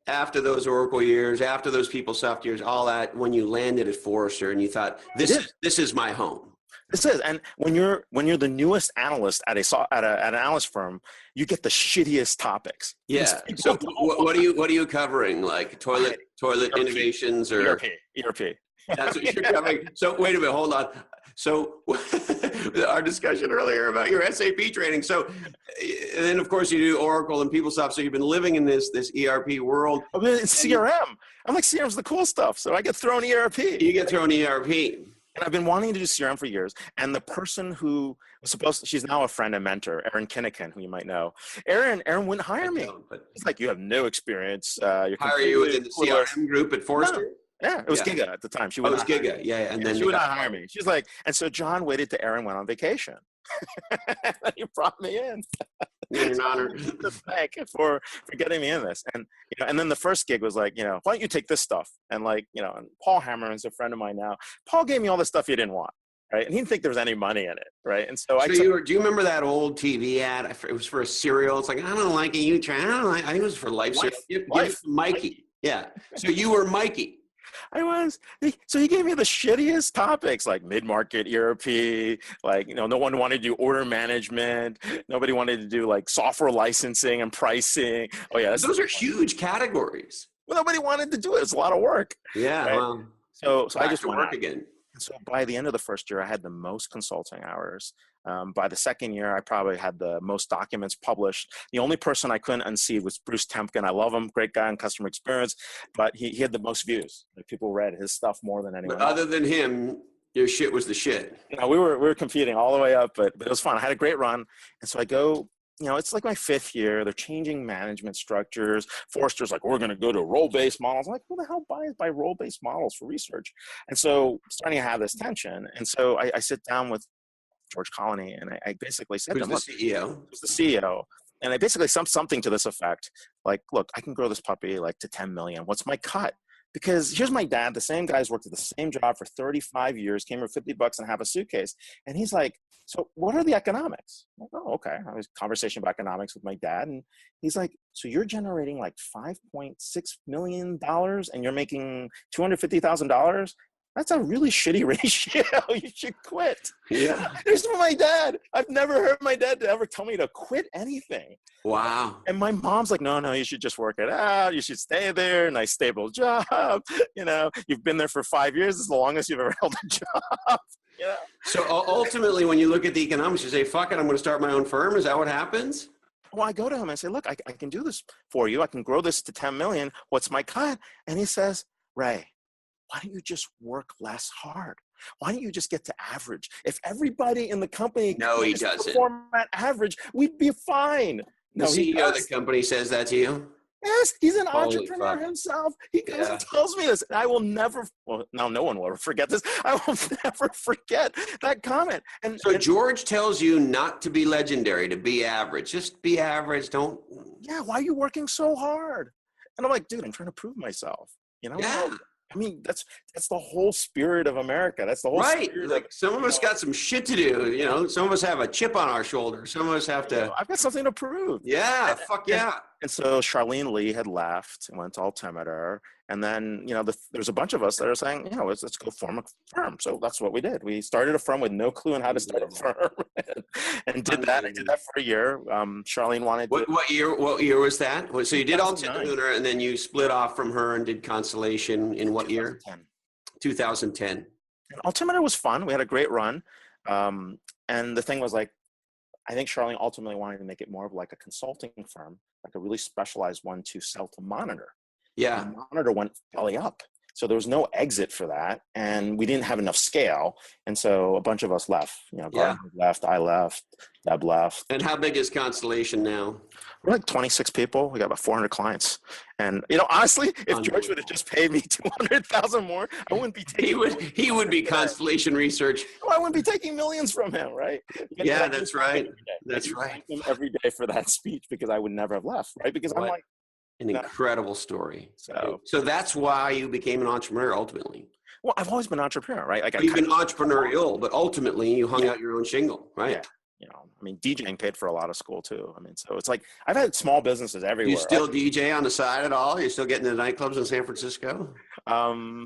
after those Oracle years, after those PeopleSoft years, all that, when you landed at Forrester and you thought, this is my home. This is, and when you're the newest analyst at an analyst firm, you get the shittiest topics. Yeah. So what are you covering? Like toilet ERP, innovations or ERP? That's what you're covering. So wait a minute, hold on. So our discussion earlier about your SAP training. So, and then of course you do Oracle and PeopleSoft. So you've been living in this ERP world. I mean, it's CRM. I'm like, CRM's the cool stuff. So I get thrown ERP. You get thrown ERP. And I've been wanting to do CRM for years. And the person who was she's now a friend and mentor, Erin Kinnican, who you might know. Erin wouldn't hire me. He's like, you have no experience. Hire you within the CRM group at Forrester? No. Yeah, it was Giga at the time. It was Giga, yeah. And then she would not hire me. She's like, and so John waited till Erin went on vacation. He brought me in. An honor. Thank you for getting me in this. And and then the first gig was like, why don't you take this stuff? And like, and Paul Hammeren's a friend of mine now. Paul gave me all the stuff he didn't want. Right. And he didn't think there was any money in it. Right. And so do you remember that old TV ad? It was for a cereal. It's like, I don't like it. You try. I think it was for Life. Mikey. Yeah. So you were Mikey. I was. So he gave me the shittiest topics, like mid-market ERP, like, no one wanted to do order management. Nobody wanted to do like software licensing and pricing. Oh yeah. Those are huge categories. Well, nobody wanted to do it. It's a lot of work. Yeah. Right? Well, so I just went work again. And so by the end of the first year, I had the most consulting hours. By the second year, I probably had the most documents published. The only person I couldn't unseat was Bruce Temkin. I love him, great guy in customer experience, but he had the most views. Like, people read his stuff more than anyone else. Other than him, your shit was the shit. We were competing all the way up, but it was fun. I had a great run. And so I go it's like my 5th year. They're changing management structures. Forrester's like, we're going to go to role-based models. I'm like, who the hell buys by role-based models for research? And so starting to have this tension. And so I sit down with George Colony, and I basically said to him, Who's the CEO? Who's the CEO? And I basically something to this effect, like, look, I can grow this puppy like to 10 million. What's my cut? Because here's my dad, the same guy's worked at the same job for 35 years, came here $50 and have a suitcase. And he's like, so what are the economics? I'm like, oh, okay. I was conversation about economics with my dad. And he's like, so you're generating like $5.6 million and you're making $250,000? That's a really shitty ratio. You should quit. Yeah. There's my dad. I've never heard my dad ever tell me to quit anything. Wow. And my mom's like, no, you should just work it out. You should stay there. Nice, stable job. You've been there for 5 years. It's the longest you've ever held a job. Yeah. So ultimately, when you look at the economics, you say, fuck it, I'm going to start my own firm. Is that what happens? Well, I go to him and I say, look, I can do this for you. I can grow this to 10 million. What's my cut? And he says, Ray, why don't you just work less hard? Why don't you just get to average? If everybody in the company he doesn't perform at average, we'd be fine. The CEO of the company says that to you? Yes, he's an Holy entrepreneur fuck. himself. He comes and tells me this. And I will never, now no one will ever forget this. I will never forget that comment. And George tells you not to be legendary, to be average. Just be average. Don't. Yeah, why are you working so hard? And I'm like, dude, I'm trying to prove myself. Yeah. I mean, that's the whole spirit of America. That's the whole spirit. Like some of us got some shit to do. Some of us have a chip on our shoulder. Some of us have to. I've got something to prove. Yeah, fuck yeah. And so Charlene Lee had left and went to Altimeter. And then, there's a bunch of us that are saying, let's go form a firm. So that's what we did. We started a firm with no clue on how to start a firm and did that. I did that for a year. Charlene wanted to. What year was that? So you did Altimeter and then you split off from her and did Constellation in what year? 2010. And Altimeter was fun. We had a great run. And the thing was like, I think Charlene ultimately wanted to make it more of like a consulting firm, like a really specialized one to sell to Monitor. Yeah. And Monitor went belly up. So there was no exit for that. And we didn't have enough scale. And so a bunch of us left. Gardner left, I left, Deb left. And how big is Constellation now? We're like 26 people. We got about 400 clients. And, honestly, if George would have just paid me $200,000 more, I wouldn't be taking He would be Constellation Research. Well, I wouldn't be taking millions from him, right? Yeah, that's right. That's right. Him every day for that speech because I would never have left, right? Because I'm like, an incredible story. So that's why you became an entrepreneur ultimately. Well, I've always been an entrepreneur, right? Like you've been entrepreneurial, but ultimately you hung out your own shingle, right? Yeah. DJing paid for a lot of school too. So it's like I've had small businesses everywhere. You still DJ on the side at all? You're still getting to the nightclubs in San Francisco? Some.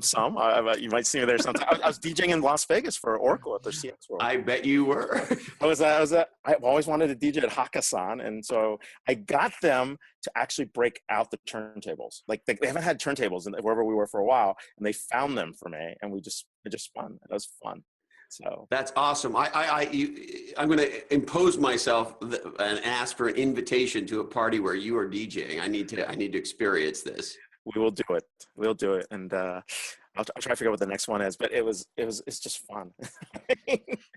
You might see me there sometime. I was DJing in Las Vegas for Oracle at their CX World. I bet you were. I've always wanted to DJ at Hakkasan, and so I got them to actually break out the turntables. Like they haven't had turntables wherever we were for a while, and they found them for me, and it just spun. It was fun. So that's awesome. I'm going to impose myself and ask for an invitation to a party where you are DJing. I need to experience this. We will do it. We'll do it. And I'll try to figure out what the next one is, but it's just fun.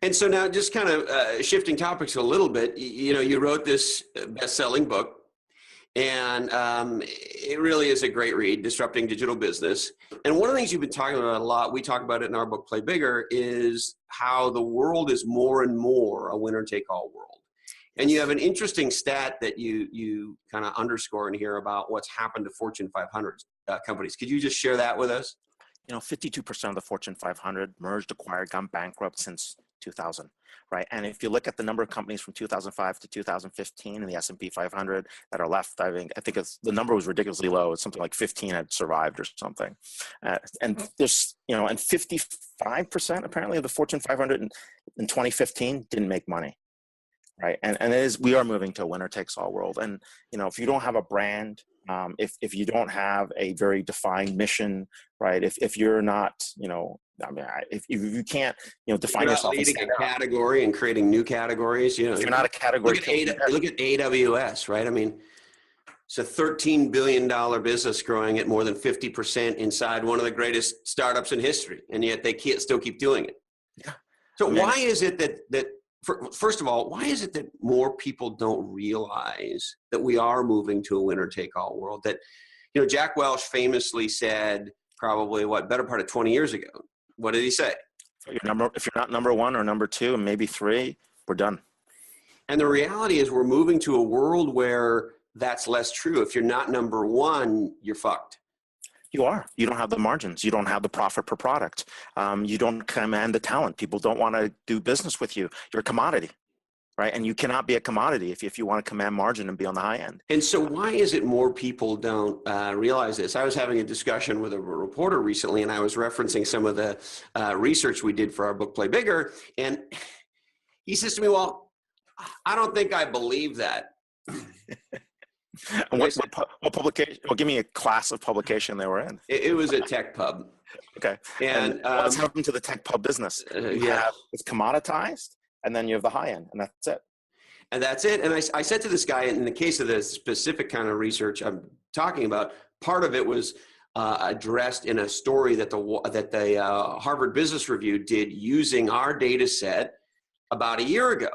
And so now just kind of shifting topics a little bit, you wrote this best-selling book. And it really is a great read, Disrupting Digital Business. And one of the things you've been talking about a lot, we talk about it in our book, Play Bigger, is how the world is more and more a winner-take-all world. And you have an interesting stat that you kind of underscore in here about what's happened to Fortune 500 companies. Could you just share that with us? 52% of the Fortune 500 merged, acquired, gone bankrupt since 2000, right? And if you look at the number of companies from 2005 to 2015 in the S&P 500 that are left, I think the number was ridiculously low. It's something like 15 had survived or something. And there's, and 55% apparently of the Fortune 500 in 2015 didn't make money, right? And we are moving to a winner takes all world. And, if you don't have a brand, if you don't have a very defined mission, right? If you're not, if you can't, define yourself, leading a category and creating new categories, if you're not a category. Look at AWS, right? I mean, it's a $13 billion business growing at more than 50% inside one of the greatest startups in history, and yet they still keep doing it. Yeah. So why is it that first of all, why is it that more people don't realize that we are moving to a winner-take-all world? That, Jack Welch famously said, probably better part of 20 years ago. What did he say? If you're not number one or number two and maybe three, we're done. And the reality is we're moving to a world where that's less true. If you're not number one, you're fucked. You are. You don't have the margins. You don't have the profit per product. You don't command the talent. People don't want to do business with you. You're a commodity, right? And you cannot be a commodity if you want to command margin and be on the high end. And so why is it more people don't realize this? I was having a discussion with a reporter recently, and I was referencing some of the research we did for our book, Play Bigger. And he says to me, well, I don't think I believe that. And what publication? Well, give me a class of publication they were in. It was a tech pub. Okay. And what's happened to the tech pub business? It's commoditized, and then you have the high end, and that's it. And that's it. And I said to this guy, in the case of the specific kind of research I'm talking about, part of it was addressed in a story that the Harvard Business Review did using our data set about a year ago.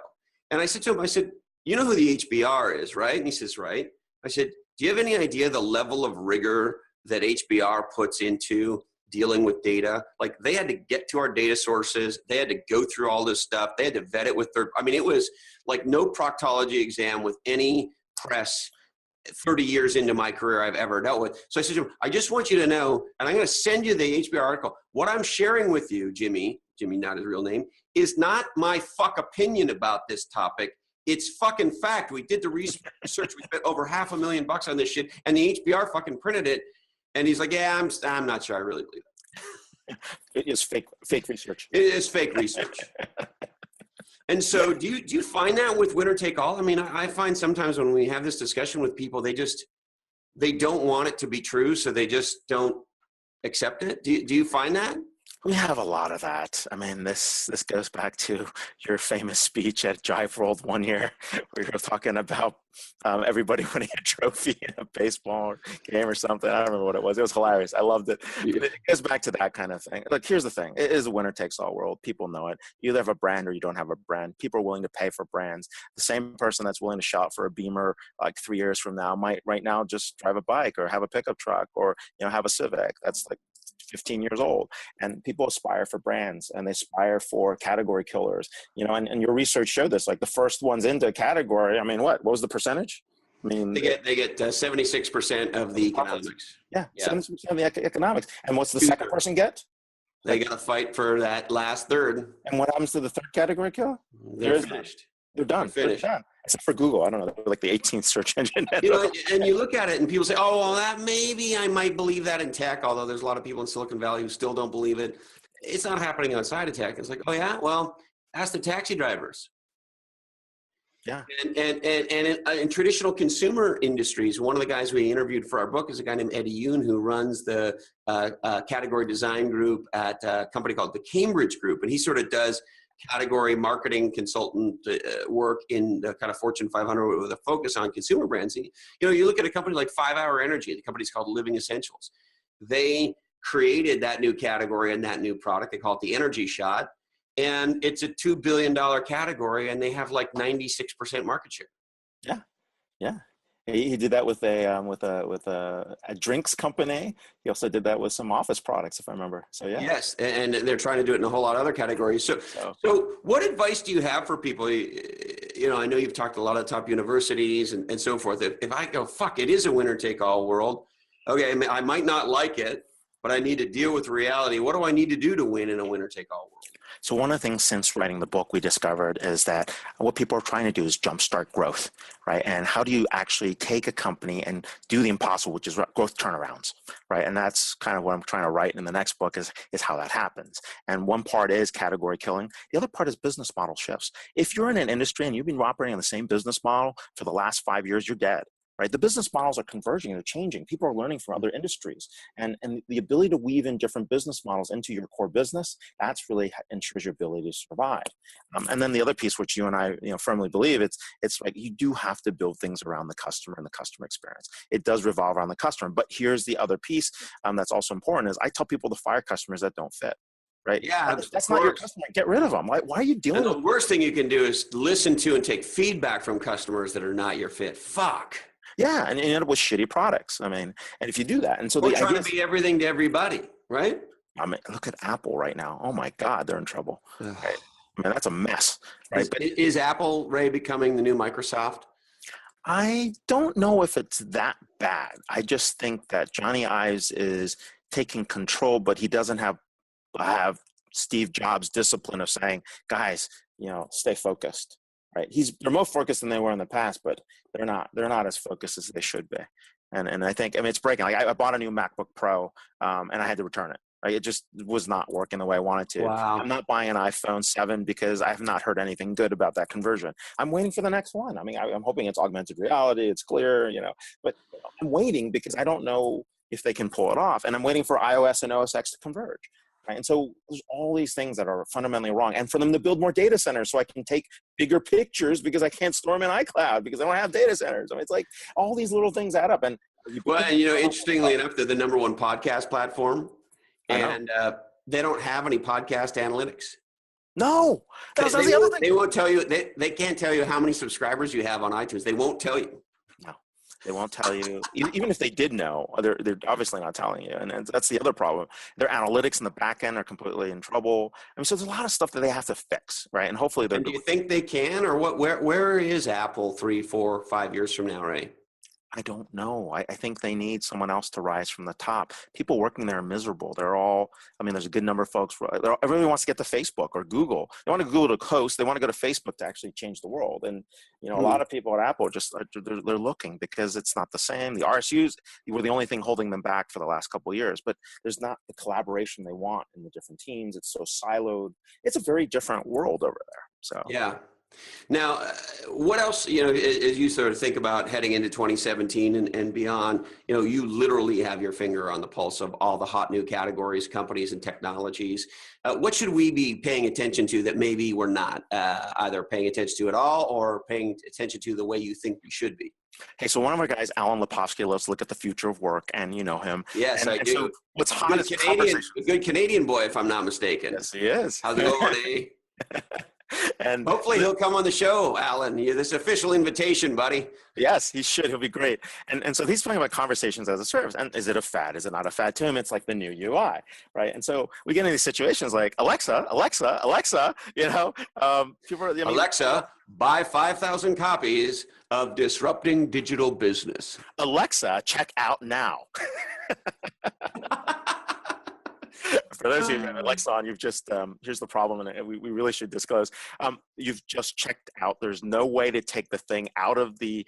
And I said to him, I said, you know who the HBR is, right? And he says, right. I said, do you have any idea the level of rigor that HBR puts into dealing with data? Like, they had to get to our data sources. They had to go through all this stuff. They had to vet it with it was like no proctology exam with any press 30 years into my career I've ever dealt with. So I said to him, I just want you to know, and I'm going to send you the HBR article. What I'm sharing with you, Jimmy, not his real name, is not my fuck opinion about this topic. It's fucking fact. We did the research. We spent over $500,000 on this shit, and the HBR fucking printed it. And he's like, yeah, I'm not sure I really believe it. It is fake research. It is fake research. And so do you find that with winner take all? I mean, I find sometimes when we have this discussion with people, they don't want it to be true, so they just don't accept it. Do you find that? We have a lot of that. I mean, this goes back to your famous speech at Jive World one year, where you were talking about everybody winning a trophy in a baseball game or something. I don't remember what it was. It was hilarious. I loved it. Yeah. But it goes back to that kind of thing. Look, here's the thing. It is a winner takes all world. People know it. You either have a brand or you don't have a brand. People are willing to pay for brands. The same person that's willing to shop for a Beamer like 3 years from now might right now just drive a bike or have a pickup truck or have a Civic that's like 15 years old. And people aspire for brands and they aspire for category killers, and your research showed this, like the first ones into a category. I mean, what was the percentage? I mean, they get 76% of the economics. Yeah. 70% of the economics. And what's the second person get? They got to fight for that last third. And what happens to the third category killer? They're finished. They're done. They're finished. They're done. Except for Google. I don't know. They're like the 18th search engine. And you look at it and people say, oh, well, that maybe I might believe that in tech, although there's a lot of people in Silicon Valley who still don't believe it. It's not happening outside of tech. It's like, oh, yeah? Well, ask the taxi drivers. Yeah. And in traditional consumer industries, one of the guys we interviewed for our book is a guy named Eddie Yoon, who runs the category design group at a company called the Cambridge Group. And he sort of does category marketing consultant work in the kind of Fortune 500 with a focus on consumer brands. And, you look at a company like 5 Hour Energy, the company's called Living Essentials. They created that new category and that new product. They call it the Energy Shot. And it's a $2 billion category and they have like 96% market share. Yeah. Yeah. He did that with a drinks company. He also did that with some office products, if I remember. So yeah. Yes, and they're trying to do it in a whole lot of other categories. So what advice do you have for people? I know you've talked to a lot of top universities and so forth. If I go, fuck, it is a winner take all world. Okay, I might not like it, but I need to deal with reality. What do I need to do to win in a winner take all world? So one of the things since writing the book we discovered is that what people are trying to do is jumpstart growth, right? And how do you actually take a company and do the impossible, which is growth turnarounds, right? And that's kind of what I'm trying to write in the next book is how that happens. And one part is category killing. The other part is business model shifts. If you're in an industry and you've been operating on the same business model for the last 5 years, you're dead. Right? The business models are converging, they're changing. People are learning from other industries. And the ability to weave in different business models into your core business, that's really ensures your ability to survive. And then the other piece, which you and I firmly believe, it's like you do have to build things around the customer and the customer experience. It does revolve around the customer. But here's the other piece that's also important is I tell people to fire customers that don't fit. right? Yeah, If that's not your customer, get rid of them. Why are you dealing And with the worst thing you can do is listen to and take feedback from customers that are not your fit. Fuck. Yeah, and you end up with shitty products. I mean, and if you do that, and so We're the trying idea to be everything to everybody, right? I mean, look at Apple right now. Oh my God, they're in trouble. Right? I mean, that's a mess, right? Is Apple, Ray, becoming the new Microsoft? I don't know if it's that bad. I just think that Johnny Ives is taking control, but he doesn't have Steve Jobs' discipline of saying, guys, stay focused. Right? They're more focused than they were in the past, but they're not as focused as they should be. And I think, it's breaking. Like I bought a new MacBook Pro, and I had to return it. Right? It just was not working the way I wanted to. Wow. I'm not buying an iPhone 7 because I have not heard anything good about that conversion. I'm waiting for the next one. I mean, I'm hoping it's augmented reality. It's clear, but I'm waiting because I don't know if they can pull it off. And I'm waiting for iOS and OS X to converge. Right? And so there's all these things that are fundamentally wrong. And for them to build more data centers so I can take bigger pictures because I can't store them in iCloud because I don't have data centers. I mean, it's like all these little things add up. And interestingly enough, they're the number one podcast platform. And they don't have any podcast analytics. No, they won't tell you. They can't tell you how many subscribers you have on iTunes. They won't tell you. No, they won't tell you. Even if they did know, they're obviously not telling you. And that's the other problem. Their analytics in the back end are completely in trouble. I mean, so there's a lot of stuff that they have to fix, right? And hopefully they're. And do you think they can, or what? Where is Apple 3, 4, 5 years from now, Ray? I don't know. I think they need someone else to rise from the top. People working there are miserable. They're all, there's a good number of folks. Everybody wants to get to Facebook or Google. They want to Google to coast. They want to go to Facebook to actually change the world. And, a lot of people at Apple just, they're looking because it's not the same. The RSUs were the only thing holding them back for the last couple of years, but there's not the collaboration they want in the different teams. It's so siloed. It's a very different world over there. So, yeah. Now, what else, as you sort of think about heading into 2017 and beyond, you literally have your finger on the pulse of all the hot new categories, companies, and technologies. What should we be paying attention to that maybe we're not either paying attention to at all or paying attention to the way you think we should be? Hey, so one of our guys, Alan Lepofsky, loves to look at the future of work, and you know him. Yes, I do. So what's hot is a good Canadian boy, if I'm not mistaken. Yes, he is. How's it going, eh? And hopefully he'll come on the show, Alan. This official invitation, buddy. Yes, he should. He'll be great. And so he's talking about conversations as a service. And is it a fad? Is it not a fad? To him, it's like the new UI, right? And so we get into these situations like Alexa, people are, Alexa, buy 5,000 copies of Disrupting Digital Business. Alexa, check out now. For those of you who have Alexa on, you've just, here's the problem, and we really should disclose. You've just checked out. There's no way to take the thing out of the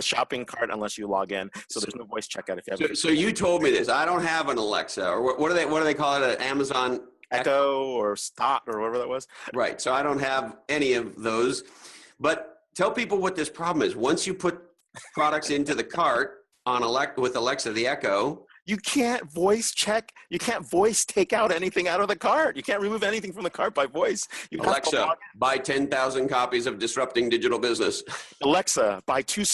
shopping cart unless you log in. So there's no voice checkout if you have. So you told me this. I don't have an Alexa, or what do they call it? An Amazon Echo or Stot or whatever that was. Right. So I don't have any of those. But tell people what this problem is. Once you put products into the cart with Alexa, the Echo. You can't voice check. You can't voice take out anything out of the cart. You can't remove anything from the cart by voice. Alexa, buy 10,000 copies of Disrupting Digital Business. Alexa, buy two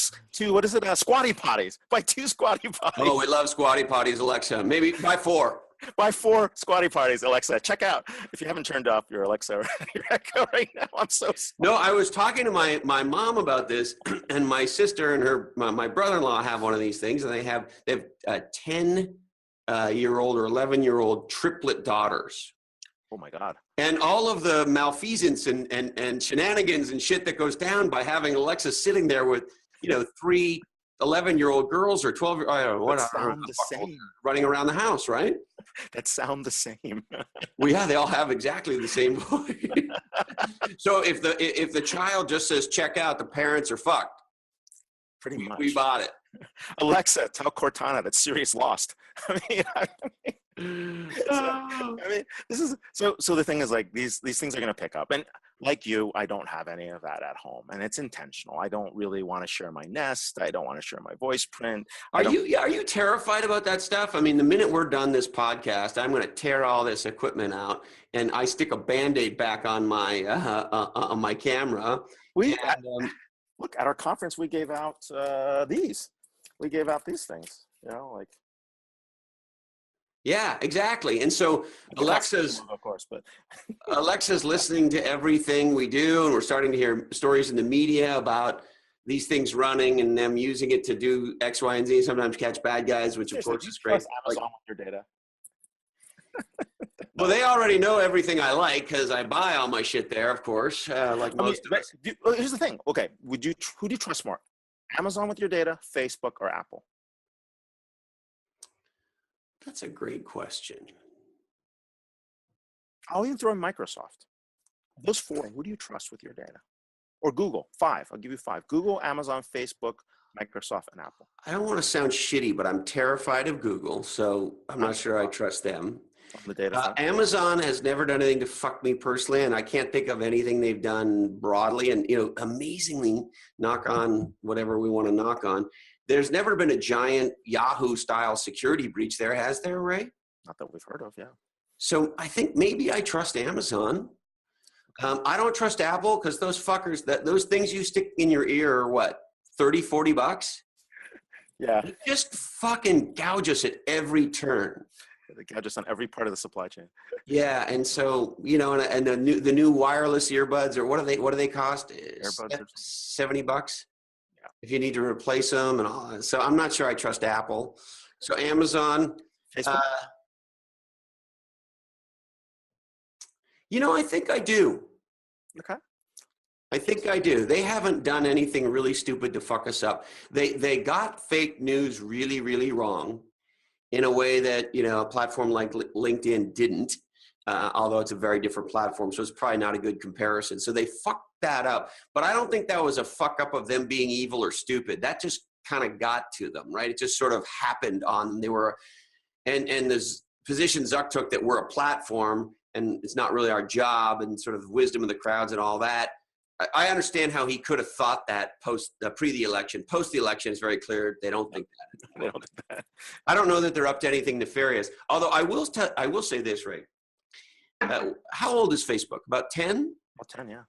what is it? Squatty potties. Buy 2 squatty potties. Oh, we love squatty potties, Alexa. Maybe buy 4. Buy 4 squatty potties, Alexa. Check out. If you haven't turned off your Alexa or your Echo right now, I'm so sorry. No, I was talking to my mom about this, and my sister and my brother-in-law have one of these things, and they have a 10-year-old or 11-year-old triplet daughters. Oh my God. And all of the malfeasance and shenanigans and shit that goes down by having Alexa sitting there with, 3 11-year-old girls or 12, I don't know, what sound the same. Running around the house, right? That sound the same. Well, yeah, they all have exactly the same voice. So if the child just says check out, the parents are fucked. Pretty much. We bought it. Alexa, tell Cortana that Sirius lost. This is so the thing is like these things are going to pick up, and like you, I don't have any of that at home, and it's intentional. I don't really want to share my Nest. I don't want to share my voice print. Are you terrified about that stuff? I mean, the minute we're done this podcast, I'm going to tear all this equipment out, and I stick a Band-Aid back on my camera. Look, at our conference, we gave out these. We gave out these things. Yeah, exactly. And so of course, but Alexa's listening to everything we do, and we're starting to hear stories in the media about these things running and them using it to do X, Y, and Z. Sometimes catch bad guys, which of course do you is great. trust Amazon with your data? Well, they already know everything I like because I buy all my shit there, of course, like most of us. Here's the thing. Okay, who do you trust more? Amazon with your data, Facebook, or Apple? That's a great question. I'll even throw in Microsoft. Those four, who do you trust with your data? Or Google, 5. I'll give you 5. Google, Amazon, Facebook, Microsoft, and Apple. I don't want to sound shitty, but I'm terrified of Google, so I'm not sure I trust them. On the data front. Amazon has never done anything to fuck me personally, and I can't think of anything they've done broadly. And, amazingly, knock on whatever we want to knock on, there's never been a giant Yahoo-style security breach there, has there, Ray? Not that we've heard of, yeah. So I think maybe I trust Amazon. I don't trust Apple because those fuckers, those things you stick in your ear are what, 30, 40 bucks? Yeah. They just fucking gouge us at every turn. They gouge us on every part of the supply chain. Yeah, and so and the new wireless earbuds, or what do they cost? Earbuds are $70. Yeah. If you need to replace them and all that. So I'm not sure I trust Apple. So Amazon, Facebook. I think I do. Okay. I think I do. They haven't done anything really stupid to fuck us up. They got fake news really, really wrong in a way that, a platform like LinkedIn didn't, although it's a very different platform. So it's probably not a good comparison. So they fucked that up. But I don't think that was a fuck up of them being evil or stupid. That just kind of got to them, right? It just sort of happened on them. They were, and this position Zuck took that we're a platform and it's not really our job, and sort of wisdom of the crowds and all that. I understand how he could have thought that pre the election. Post the election is very clear. They don't think that. They don't think that. I don't know that they're up to anything nefarious. Although I will say this, Ray. How old is Facebook? About 10? About 10, yeah.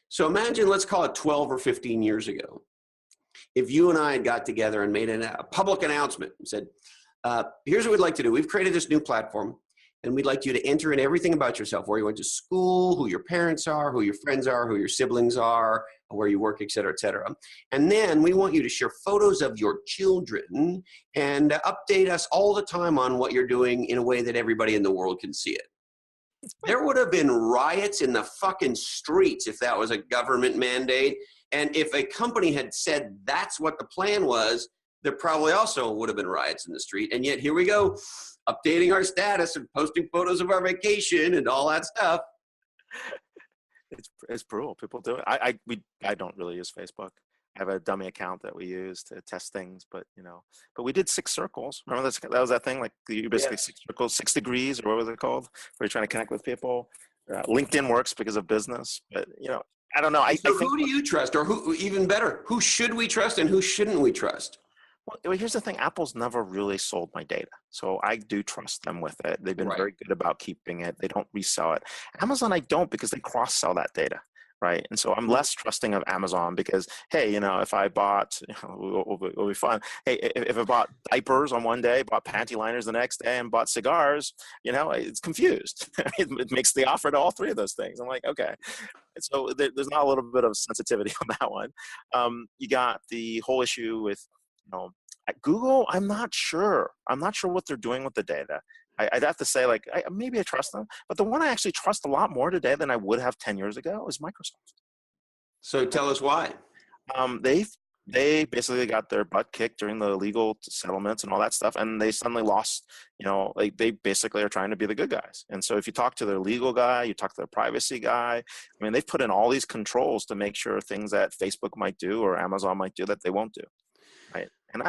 So imagine, let's call it 12 or 15 years ago. If you and I had got together and made a public announcement and said, here's what we'd like to do. We've created this new platform, and we'd like you to enter in everything about yourself, where you went to school, who your parents are, who your friends are, who your siblings are, where you work, et cetera, et cetera. And then we want you to share photos of your children and update us all the time on what you're doing in a way that everybody in the world can see it. There would have been riots in the fucking streets if that was a government mandate. And if a company had said that's what the plan was, there probably also would have been riots in the street. And yet here we go, updating our status and posting photos of our vacation and all that stuff. It's brutal. People do it. I don't really use Facebook. I have a dummy account that we use to test things, but we did 6 circles. Remember that was that thing, like you basically 6 circles, 6 degrees, or what was it called? Where you're trying to connect with people. LinkedIn works because of business, but I don't know. So who do you trust, or who, even better, who should we trust and who shouldn't we trust? Well, here's the thing. Apple's never really sold my data, so I do trust them with it. They've been very good about keeping it. They don't resell it. Amazon, I don't, because they cross-sell that data, right? And so I'm less trusting of Amazon because, hey, if I bought, it'll be fun. Hey, if I bought diapers on one day, bought panty liners the next day, and bought cigars, it's confused. It makes the offer to all 3 of those things. I'm like, okay. And so there's not a little bit of sensitivity on that one. You got the whole issue with, at Google, I'm not sure. I'm not sure what they're doing with the data. I'd have to say, maybe I trust them. But the one I actually trust a lot more today than I would have 10 years ago is Microsoft. So tell us why. They basically got their butt kicked during the legal settlements and all that stuff, and they suddenly lost, they basically are trying to be the good guys. And so if you talk to their legal guy, you talk to their privacy guy, they've put in all these controls to make sure things that Facebook might do or Amazon might do that they won't do. Right. And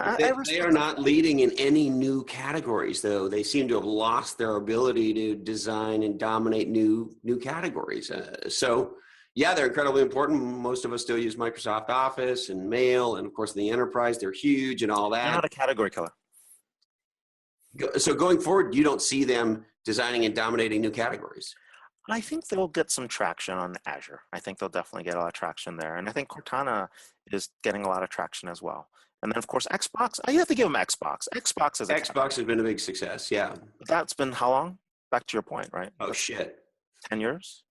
they are not leading in any new categories, though. They seem to have lost their ability to design and dominate new categories. So, yeah, they're incredibly important. Most of us still use Microsoft Office and Mail, and of course, the enterprise. They're huge and all that. They're not a category killer. So, going forward, you don't see them designing and dominating new categories. I think they'll get some traction on Azure. I think they'll definitely get a lot of traction there, and I think Cortana is getting a lot of traction as well. And then, of course, Xbox. You have to give them Xbox. Xbox has been a big success. Yeah. That's been how long? Back to your point, right? Oh, shit. 10 years?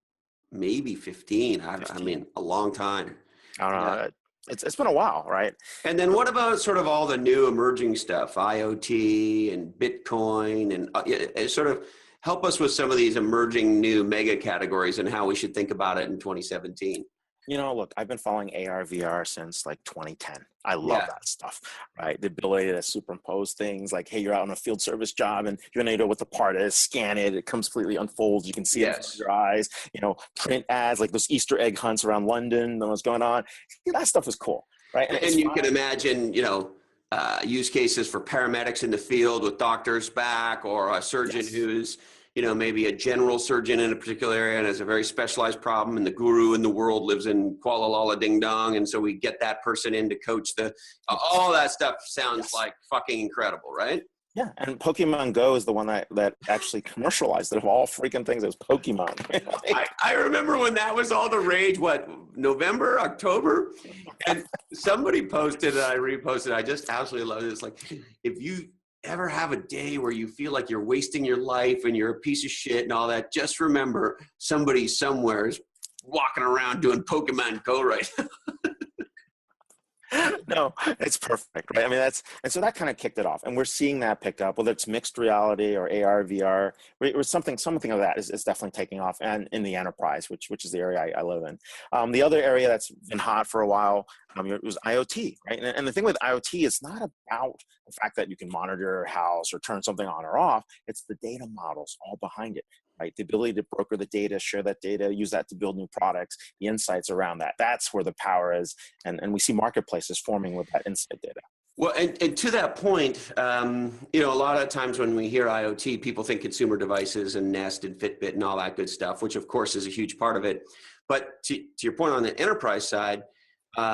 Maybe 15. 15. I mean, a long time. I don't know. Yeah. It's been a while, right? And then what about sort of all the new emerging stuff, IoT and Bitcoin, and sort of help us with some of these emerging new mega categories and how we should think about it in 2017. Look, I've been following AR, VR since like 2010. I love that stuff, right? The ability to superimpose things like, hey, you're out on a field service job and you're going to know what the part is, scan it, it completely unfolds. You can see it with your eyes, print ads like those Easter egg hunts around London, what's going on. That stuff is cool, right? And you can imagine, use cases for paramedics in the field with doctors back, or a surgeon who's, maybe a general surgeon in a particular area and has a very specialized problem, and the guru in the world lives in Kuala Lumpur Ding Dong. And so we get that person in to coach all that stuff sounds like fucking incredible, right? Yeah. And Pokemon Go is the one that actually commercialized it of all freaking things. It was Pokemon. I remember when that was all the rage, November, October? And somebody posted and I reposted. I just absolutely love it. It's like, if you ever have a day where you feel like you're wasting your life and you're a piece of shit and all that, just remember somebody somewhere is walking around doing Pokemon Go right now. No, it's perfect, right? I mean, and so that kind of kicked it off, and we're seeing that pick up, whether it's mixed reality or AR, VR, or something of that is definitely taking off, and in the enterprise, which is the area I live in. The other area that's been hot for a while was IoT, right? And the thing with IoT, it's not about the fact that you can monitor your house or turn something on or off. It's the data models all behind it. Right? The ability to broker the data, share that data, use that to build new products, the insights around that. That's where the power is. And we see marketplaces forming with that insight data. Well, and to that point, a lot of times when we hear IoT, people think consumer devices and Nest and Fitbit and all that good stuff, which of course is a huge part of it. But to your point on the enterprise side,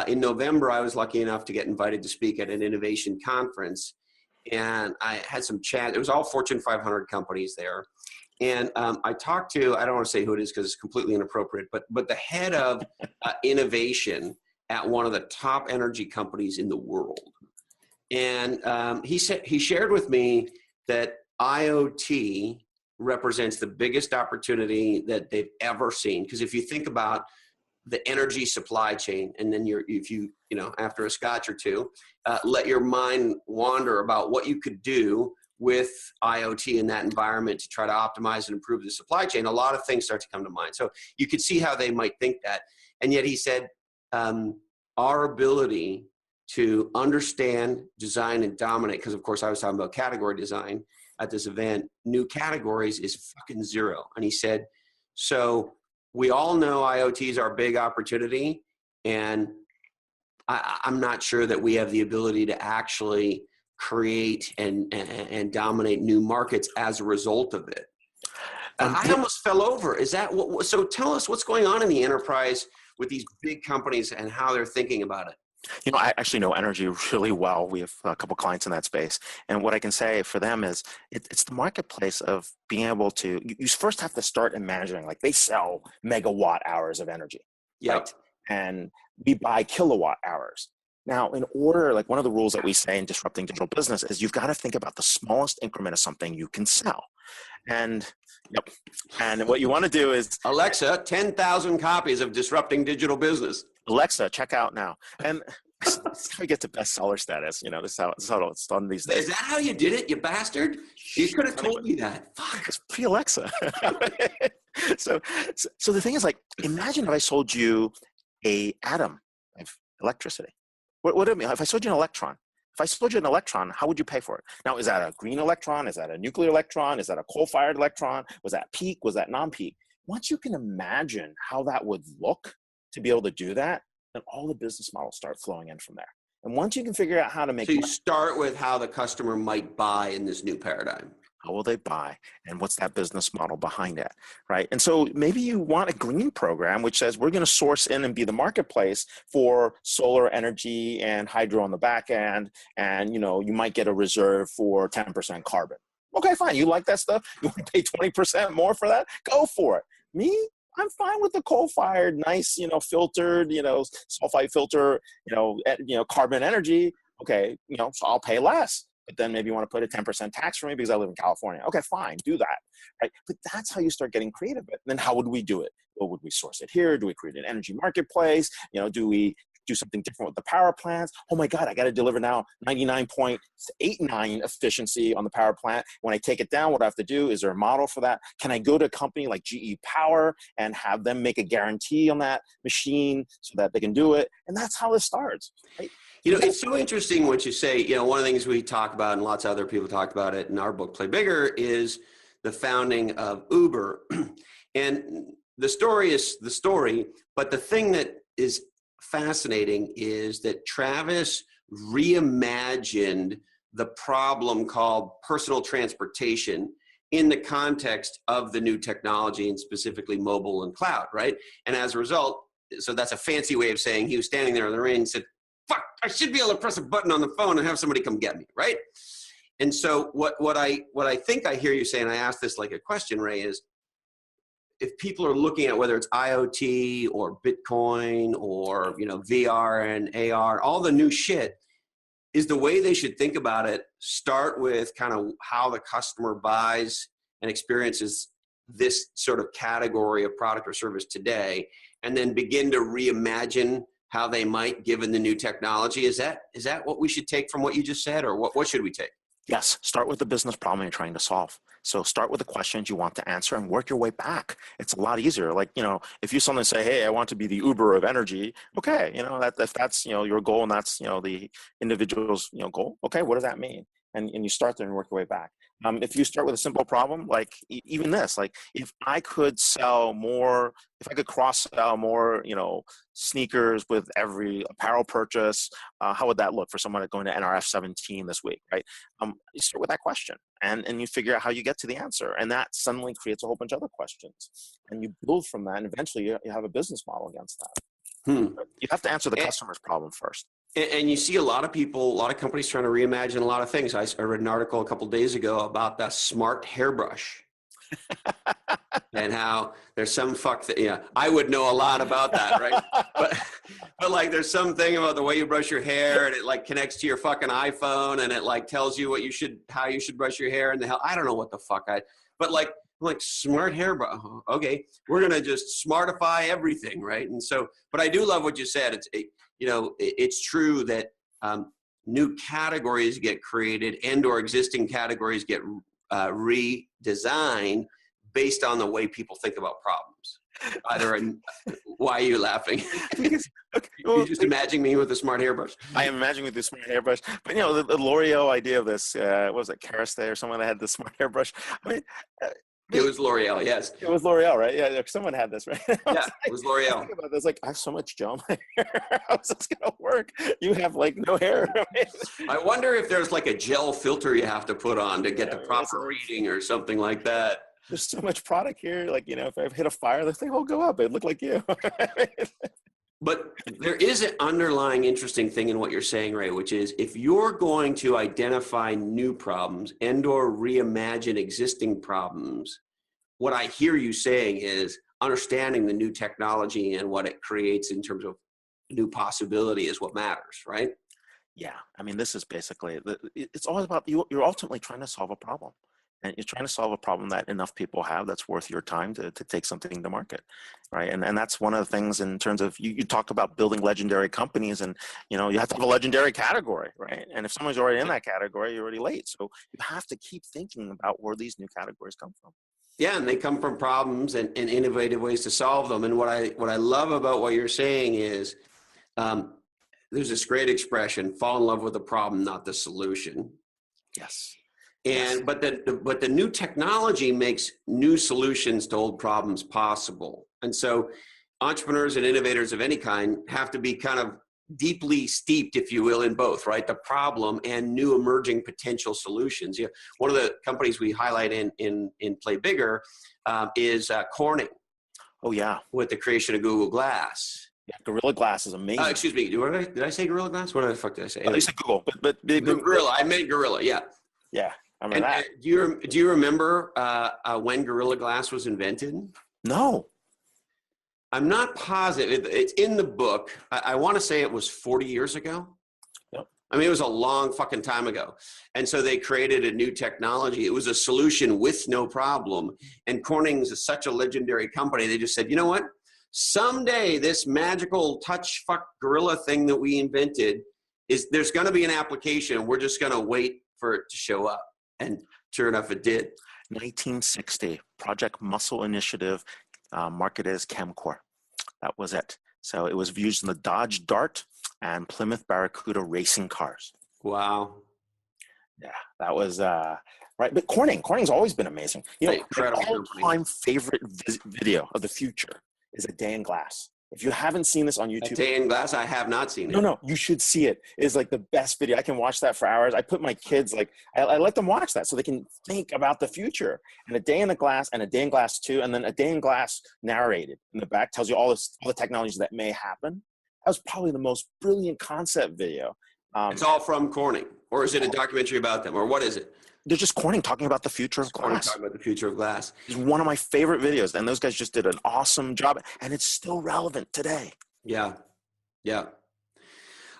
in November, I was lucky enough to get invited to speak at an innovation conference. And I had some chat. It was all Fortune 500 companies there. And I talked to, I don't want to say who it is because it's completely inappropriate, but the head of innovation at one of the top energy companies in the world. And he shared with me that IoT represents the biggest opportunity that they've ever seen. Because if you think about the energy supply chain, and then if you after a scotch or two, let your mind wander about what you could do with IoT in that environment to try to optimize and improve the supply chain, a lot of things start to come to mind. So you could see how they might think that. And yet he said, our ability to understand, design, and dominate, because of course I was talking about category design at this event, new categories is fucking zero. And he said, so we all know IoT is our big opportunity, and I'm not sure that we have the ability to actually create and dominate new markets as a result of it. I almost fell over. Is that what? So tell us what's going on in the enterprise with these big companies and how they're thinking about it. I actually know energy really well. We have a couple clients in that space. And what I can say for them is it's the marketplace of being able to, you first have to start imagining, like they sell megawatt hours of energy. Yep. Right? And we buy kilowatt hours. Now, in order, like one of the rules that we say in Disrupting Digital Business is you've got to think about the smallest increment of something you can sell. And what you want to do is Alexa, 10,000 copies of Disrupting Digital Business. Alexa, check out now. And that's how you get to bestseller status. This is how it's done these days. Is that how you did it, you bastard? You could have told me that. Fuck. It's pre-Alexa. So the thing is, like, imagine if I sold you an atom of electricity. What would it mean? If I sold you an electron? If I sold you an electron, how would you pay for it? Now, is that a green electron? Is that a nuclear electron? Is that a coal-fired electron? Was that peak? Was that non-peak? Once you can imagine how that would look to be able to do that, then all the business models start flowing in from there. And once you can figure out how to make— So you start with how the customer might buy in this new paradigm. How will they buy? And what's that business model behind it, right? And so maybe you want a green program, which says we're going to source in and be the marketplace for solar energy and hydro on the back end. And, you might get a reserve for 10% carbon. Okay, fine. You like that stuff? You want to pay 20% more for that? Go for it. Me? I'm fine with the coal-fired, nice, filtered, sulfite filter, carbon energy. Okay, so I'll pay less. But then maybe you want to put a 10% tax for me because I live in California. Okay, fine, do that, right? But that's how you start getting creative. And then how would we do it? Well, would we source it here? Do we create an energy marketplace? Do we do something different with the power plants? Oh my God, I got to deliver now 99.89 efficiency on the power plant. When I take it down, what I have to do, is there a model for that? Can I go to a company like GE Power and have them make a guarantee on that machine so that they can do it? And that's how this starts, right? It's so interesting what you say. One of the things we talk about, and lots of other people talk about it in our book, Play Bigger, is the founding of Uber. And the story is the story, but the thing that is fascinating is that Travis reimagined the problem called personal transportation in the context of the new technology, and specifically mobile and cloud, right? And as a result, so that's a fancy way of saying he was standing there in the rain and said, fuck, I should be able to press a button on the phone and have somebody come get me, right? And so what I think I hear you say, and I asked this like a question, Ray, is if people are looking at whether it's IoT or Bitcoin or VR and AR, all the new shit, is the way they should think about it start with kind of how the customer buys and experiences this sort of category of product or service today, and then begin to reimagine how they might given the new technology. Is that what we should take from what you just said, or what should we take? Yes, start with the business problem you're trying to solve. So start with the questions you want to answer and work your way back. It's a lot easier. Like, if you suddenly say, hey, I want to be the Uber of energy, okay, if that's, your goal, and that's, the individual's, goal, okay, what does that mean? And you start there and work your way back. If you start with a simple problem, like even this, like if I could cross-sell more, sneakers with every apparel purchase, how would that look for someone going to NRF 17 this week, right? You start with that question and you figure out how you get to the answer. And that suddenly creates a whole bunch of other questions. And you build from that, and eventually you have a business model against that. You have to answer the customer's problem first. And you see a lot of companies trying to reimagine a lot of things. I read an article a couple of days ago about the smart hairbrush and how there's some I would know a lot about that, right? but like there's something about the way you brush your hair, and it like connects to your fucking iPhone, and it like tells you how you should brush your hair, and I don't know what the fuck but like smart hairbrush. Okay, we're gonna just smartify everything, right? And so, but I do love what you said. It's true that new categories get created and/or existing categories get redesigned based on the way people think about problems. Why are you laughing? You're just imagining me with a smart hairbrush. I am imagining with the smart hairbrush. But the L'Oreal idea of this, what was it, Cariste or someone that had the smart hairbrush? I mean, it was L'Oreal, yes. It was L'Oreal, right? Yeah, someone had this, right? Yeah, it was L'Oreal. I about this, like, I have so much gel in my hair. How's this gonna work? You have like no hair. Right? I wonder if there's like a gel filter you have to put on to get the proper reading or something like that. There's so much product here. Like, if I hit a fire, this thing will go up. It look like you. But there is an underlying interesting thing in what you're saying, Ray, which is if you're going to identify new problems and/or reimagine existing problems, what I hear you saying is understanding the new technology and what it creates in terms of new possibility is what matters, right? Yeah. I mean, this is basically, it's always about you're ultimately trying to solve a problem. And you're trying to solve a problem that enough people have that's worth your time to take something to market, right? And that's one of the things in terms of, you talk about building legendary companies, and you have to have a legendary category, right? And if someone's already in that category, you're already late. So you have to keep thinking about where these new categories come from. Yeah, and they come from problems and innovative ways to solve them. And what I love about what you're saying is there's this great expression, fall in love with the problem, not the solution. Yes. And but the new technology makes new solutions to old problems possible. And so entrepreneurs and innovators of any kind have to be kind of deeply steeped, if you will, in both, right? The problem and new emerging potential solutions. One of the companies we highlight in Play Bigger is Corning. Oh yeah, with the creation of Google Glass. Yeah, Gorilla Glass is amazing. Excuse me, did I say Gorilla Glass? What the fuck did I say? You said Google, but Gorilla. I meant Gorilla. Yeah. Yeah. I remember that. Do you remember when Gorilla Glass was invented? No. I'm not positive. It's in the book. I want to say it was 40 years ago. Yep. I mean, it was a long fucking time ago. And so they created a new technology. It was a solution with no problem. And Corning's such a legendary company. They just said, you know what? Someday this magical touch fuck gorilla thing that we invented there's going to be an application. We're just going to wait for it to show up. And sure enough, it did. 1960, Project Muscle Initiative, marketed as Chemcore. That was it. So it was used in the Dodge Dart and Plymouth Barracuda racing cars. Wow. Yeah, that was right. But Corning's always been amazing. You know, incredible my all-time favorite video of the future is A Day in Glass. If you haven't seen this on YouTube, A Day in Glass, I have not seen it. No, you should see it. It's like the best video. I can watch that for hours. I put my kids, like, I let them watch that so they can think about the future. And A Day in the Glass and A Day in Glass 2, and then A Day in Glass narrated in the back tells you all the technologies that may happen. That was probably the most brilliant concept video. It's all from Corning, or is it a documentary about them, or what is it? They're just Corning talking about the future of Corning glass. talking about the future of glass. It's one of my favorite videos, and those guys just did an awesome job, and it's still relevant today. Yeah.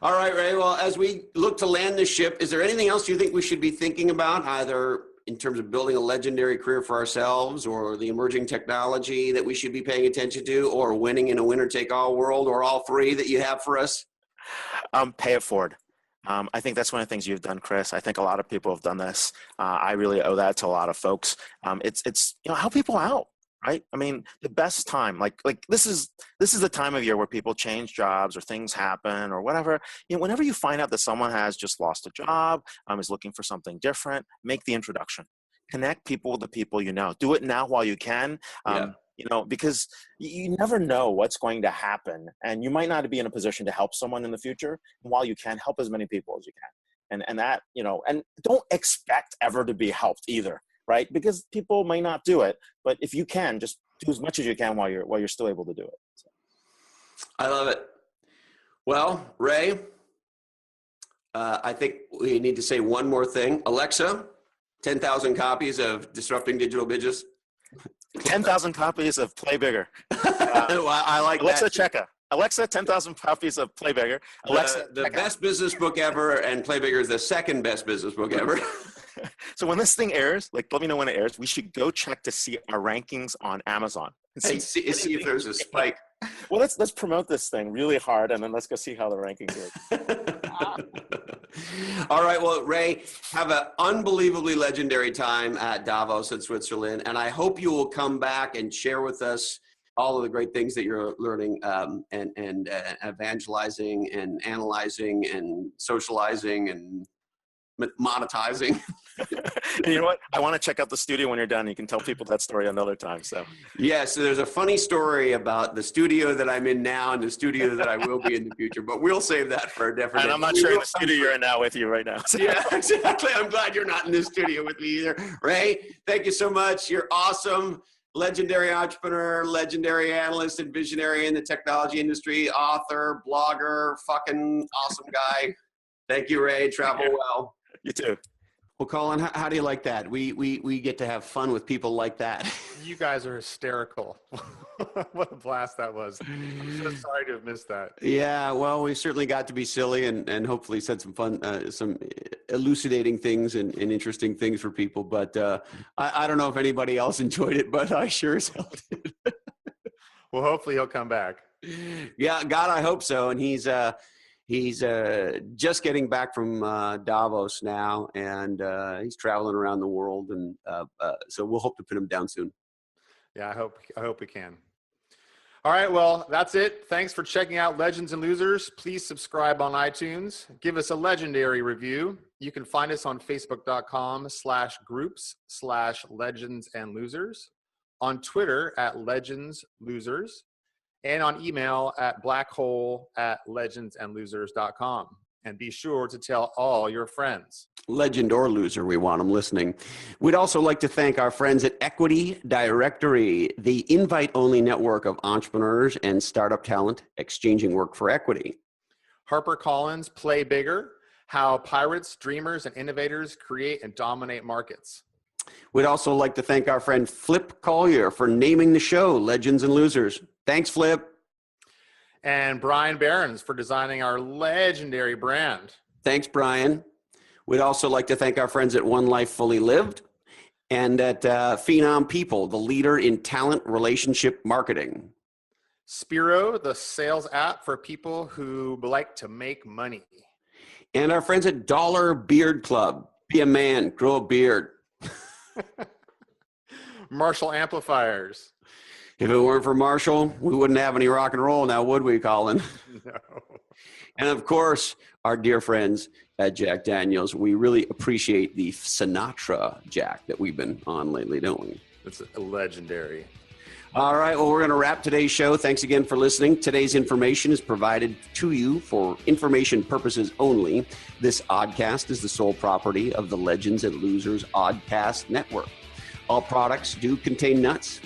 All right, Ray. Well, as we look to land this ship, is there anything else you think we should be thinking about, either in terms of building a legendary career for ourselves, or the emerging technology that we should be paying attention to, or winning in a winner-take-all world, or all three that you have for us? Pay it forward. I think that's one of the things you've done, Chris. I think a lot of people have done this. I really owe that to a lot of folks. It's help people out, right? I mean, the best time, like this is the time of year where people change jobs or things happen or whatever. Whenever you find out that someone has just lost a job, is looking for something different, make the introduction. Connect people with the people you know. Do it now while you can. Because you never know what's going to happen, and you might not be in a position to help someone in the future. And while you can, help as many people as you can, and that, and don't expect ever to be helped either, right? Because people may not do it, but if you can, just do as much as you can while you're still able to do it. So. I love it. Well, Ray, I think we need to say one more thing. Alexa, 10,000 copies of Disrupting Digital Business. 10,000 copies of Play Bigger. Well, I like Alexa, that. check out. Alexa, 10,000 copies of Play Bigger. Alexa, the best business book ever, and Play Bigger is the second best business book ever. So when this thing airs, let me know when it airs. We should go check to see our rankings on Amazon. And see if there's a spike. Well, let's promote this thing really hard, and then let's go see how the rankings are. All right. Well, Ray, have an unbelievably legendary time at Davos in Switzerland, and I hope you will come back and share with us all of the great things that you're learning, and evangelizing and analyzing and socializing and monetizing. And you know what? I want to check out the studio when you're done. You can tell people that story another time. So so there's a funny story about the studio that I'm in now and the studio that I will be in the future, but we'll save that for a different day. And I'm not sharing the studio you're in now with you right now. So. Yeah, exactly. I'm glad you're not in this studio with me either. Ray, thank you so much. You're awesome. Legendary entrepreneur, legendary analyst, and visionary in the technology industry, author, blogger, fucking awesome guy. Thank you, Ray. Travel well. You too. Well, Colin, how do you like that? We get to have fun with people like that. You guys are hysterical. What a blast that was. I'm so sorry to have missed that. Yeah, well, we certainly got to be silly and hopefully said some fun, some elucidating things and interesting things for people. But I don't know if anybody else enjoyed it, but I sure as hell did. Well, hopefully he'll come back. Yeah, God, I hope so. And he's just getting back from Davos now, and he's traveling around the world, and so we'll hope to pin him down soon. Yeah, I hope we can. All right, well, that's it. Thanks for checking out Legends and Losers. Please subscribe on iTunes. Give us a legendary review. You can find us on Facebook.com/groups/Legends and Losers, on Twitter @LegendsLosers, and on email at blackhole@legendsandlosers.com. And be sure to tell all your friends. Legend or loser, we want them listening. We'd also like to thank our friends at Equity Directory, the invite-only network of entrepreneurs and startup talent exchanging work for equity. HarperCollins, Play Bigger, how pirates, dreamers, and innovators create and dominate markets. We'd also like to thank our friend Flip Collier for naming the show Legends and Losers. Thanks, Flip. And Brian Behrens for designing our legendary brand. Thanks, Brian. We'd also like to thank our friends at One Life Fully Lived and at Phenom People, the leader in talent relationship marketing. Spiro, the sales app for people who like to make money. And our friends at Dollar Beard Club. Be a man, grow a beard. Marshall Amplifiers. If it weren't for Marshall, we wouldn't have any rock and roll now, would we, Colin? No. And of course, our dear friends at Jack Daniels. We really appreciate the Sinatra Jack that we've been on lately, don't we? It's legendary. All right, well, we're going to wrap today's show. Thanks again for listening. Today's information is provided to you for information purposes only. This oddcast is the sole property of the Legends and Losers Oddcast Network. All products do contain nuts.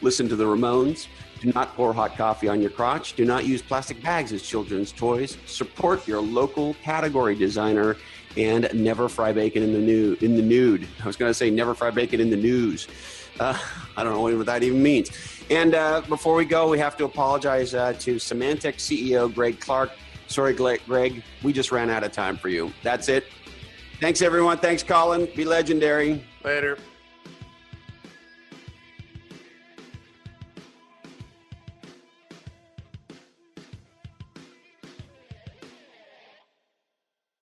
Listen to the Ramones. Do not pour hot coffee on your crotch. Do not use plastic bags as children's toys. Support your local category designer. And never fry bacon in the nude. I was going to say never fry bacon in the news. I don't know what that even means. And before we go, we have to apologize to Symantec CEO Greg Clark. Sorry, Greg, we just ran out of time for you. That's it. Thanks, everyone. Thanks, Colin. Be legendary. Later.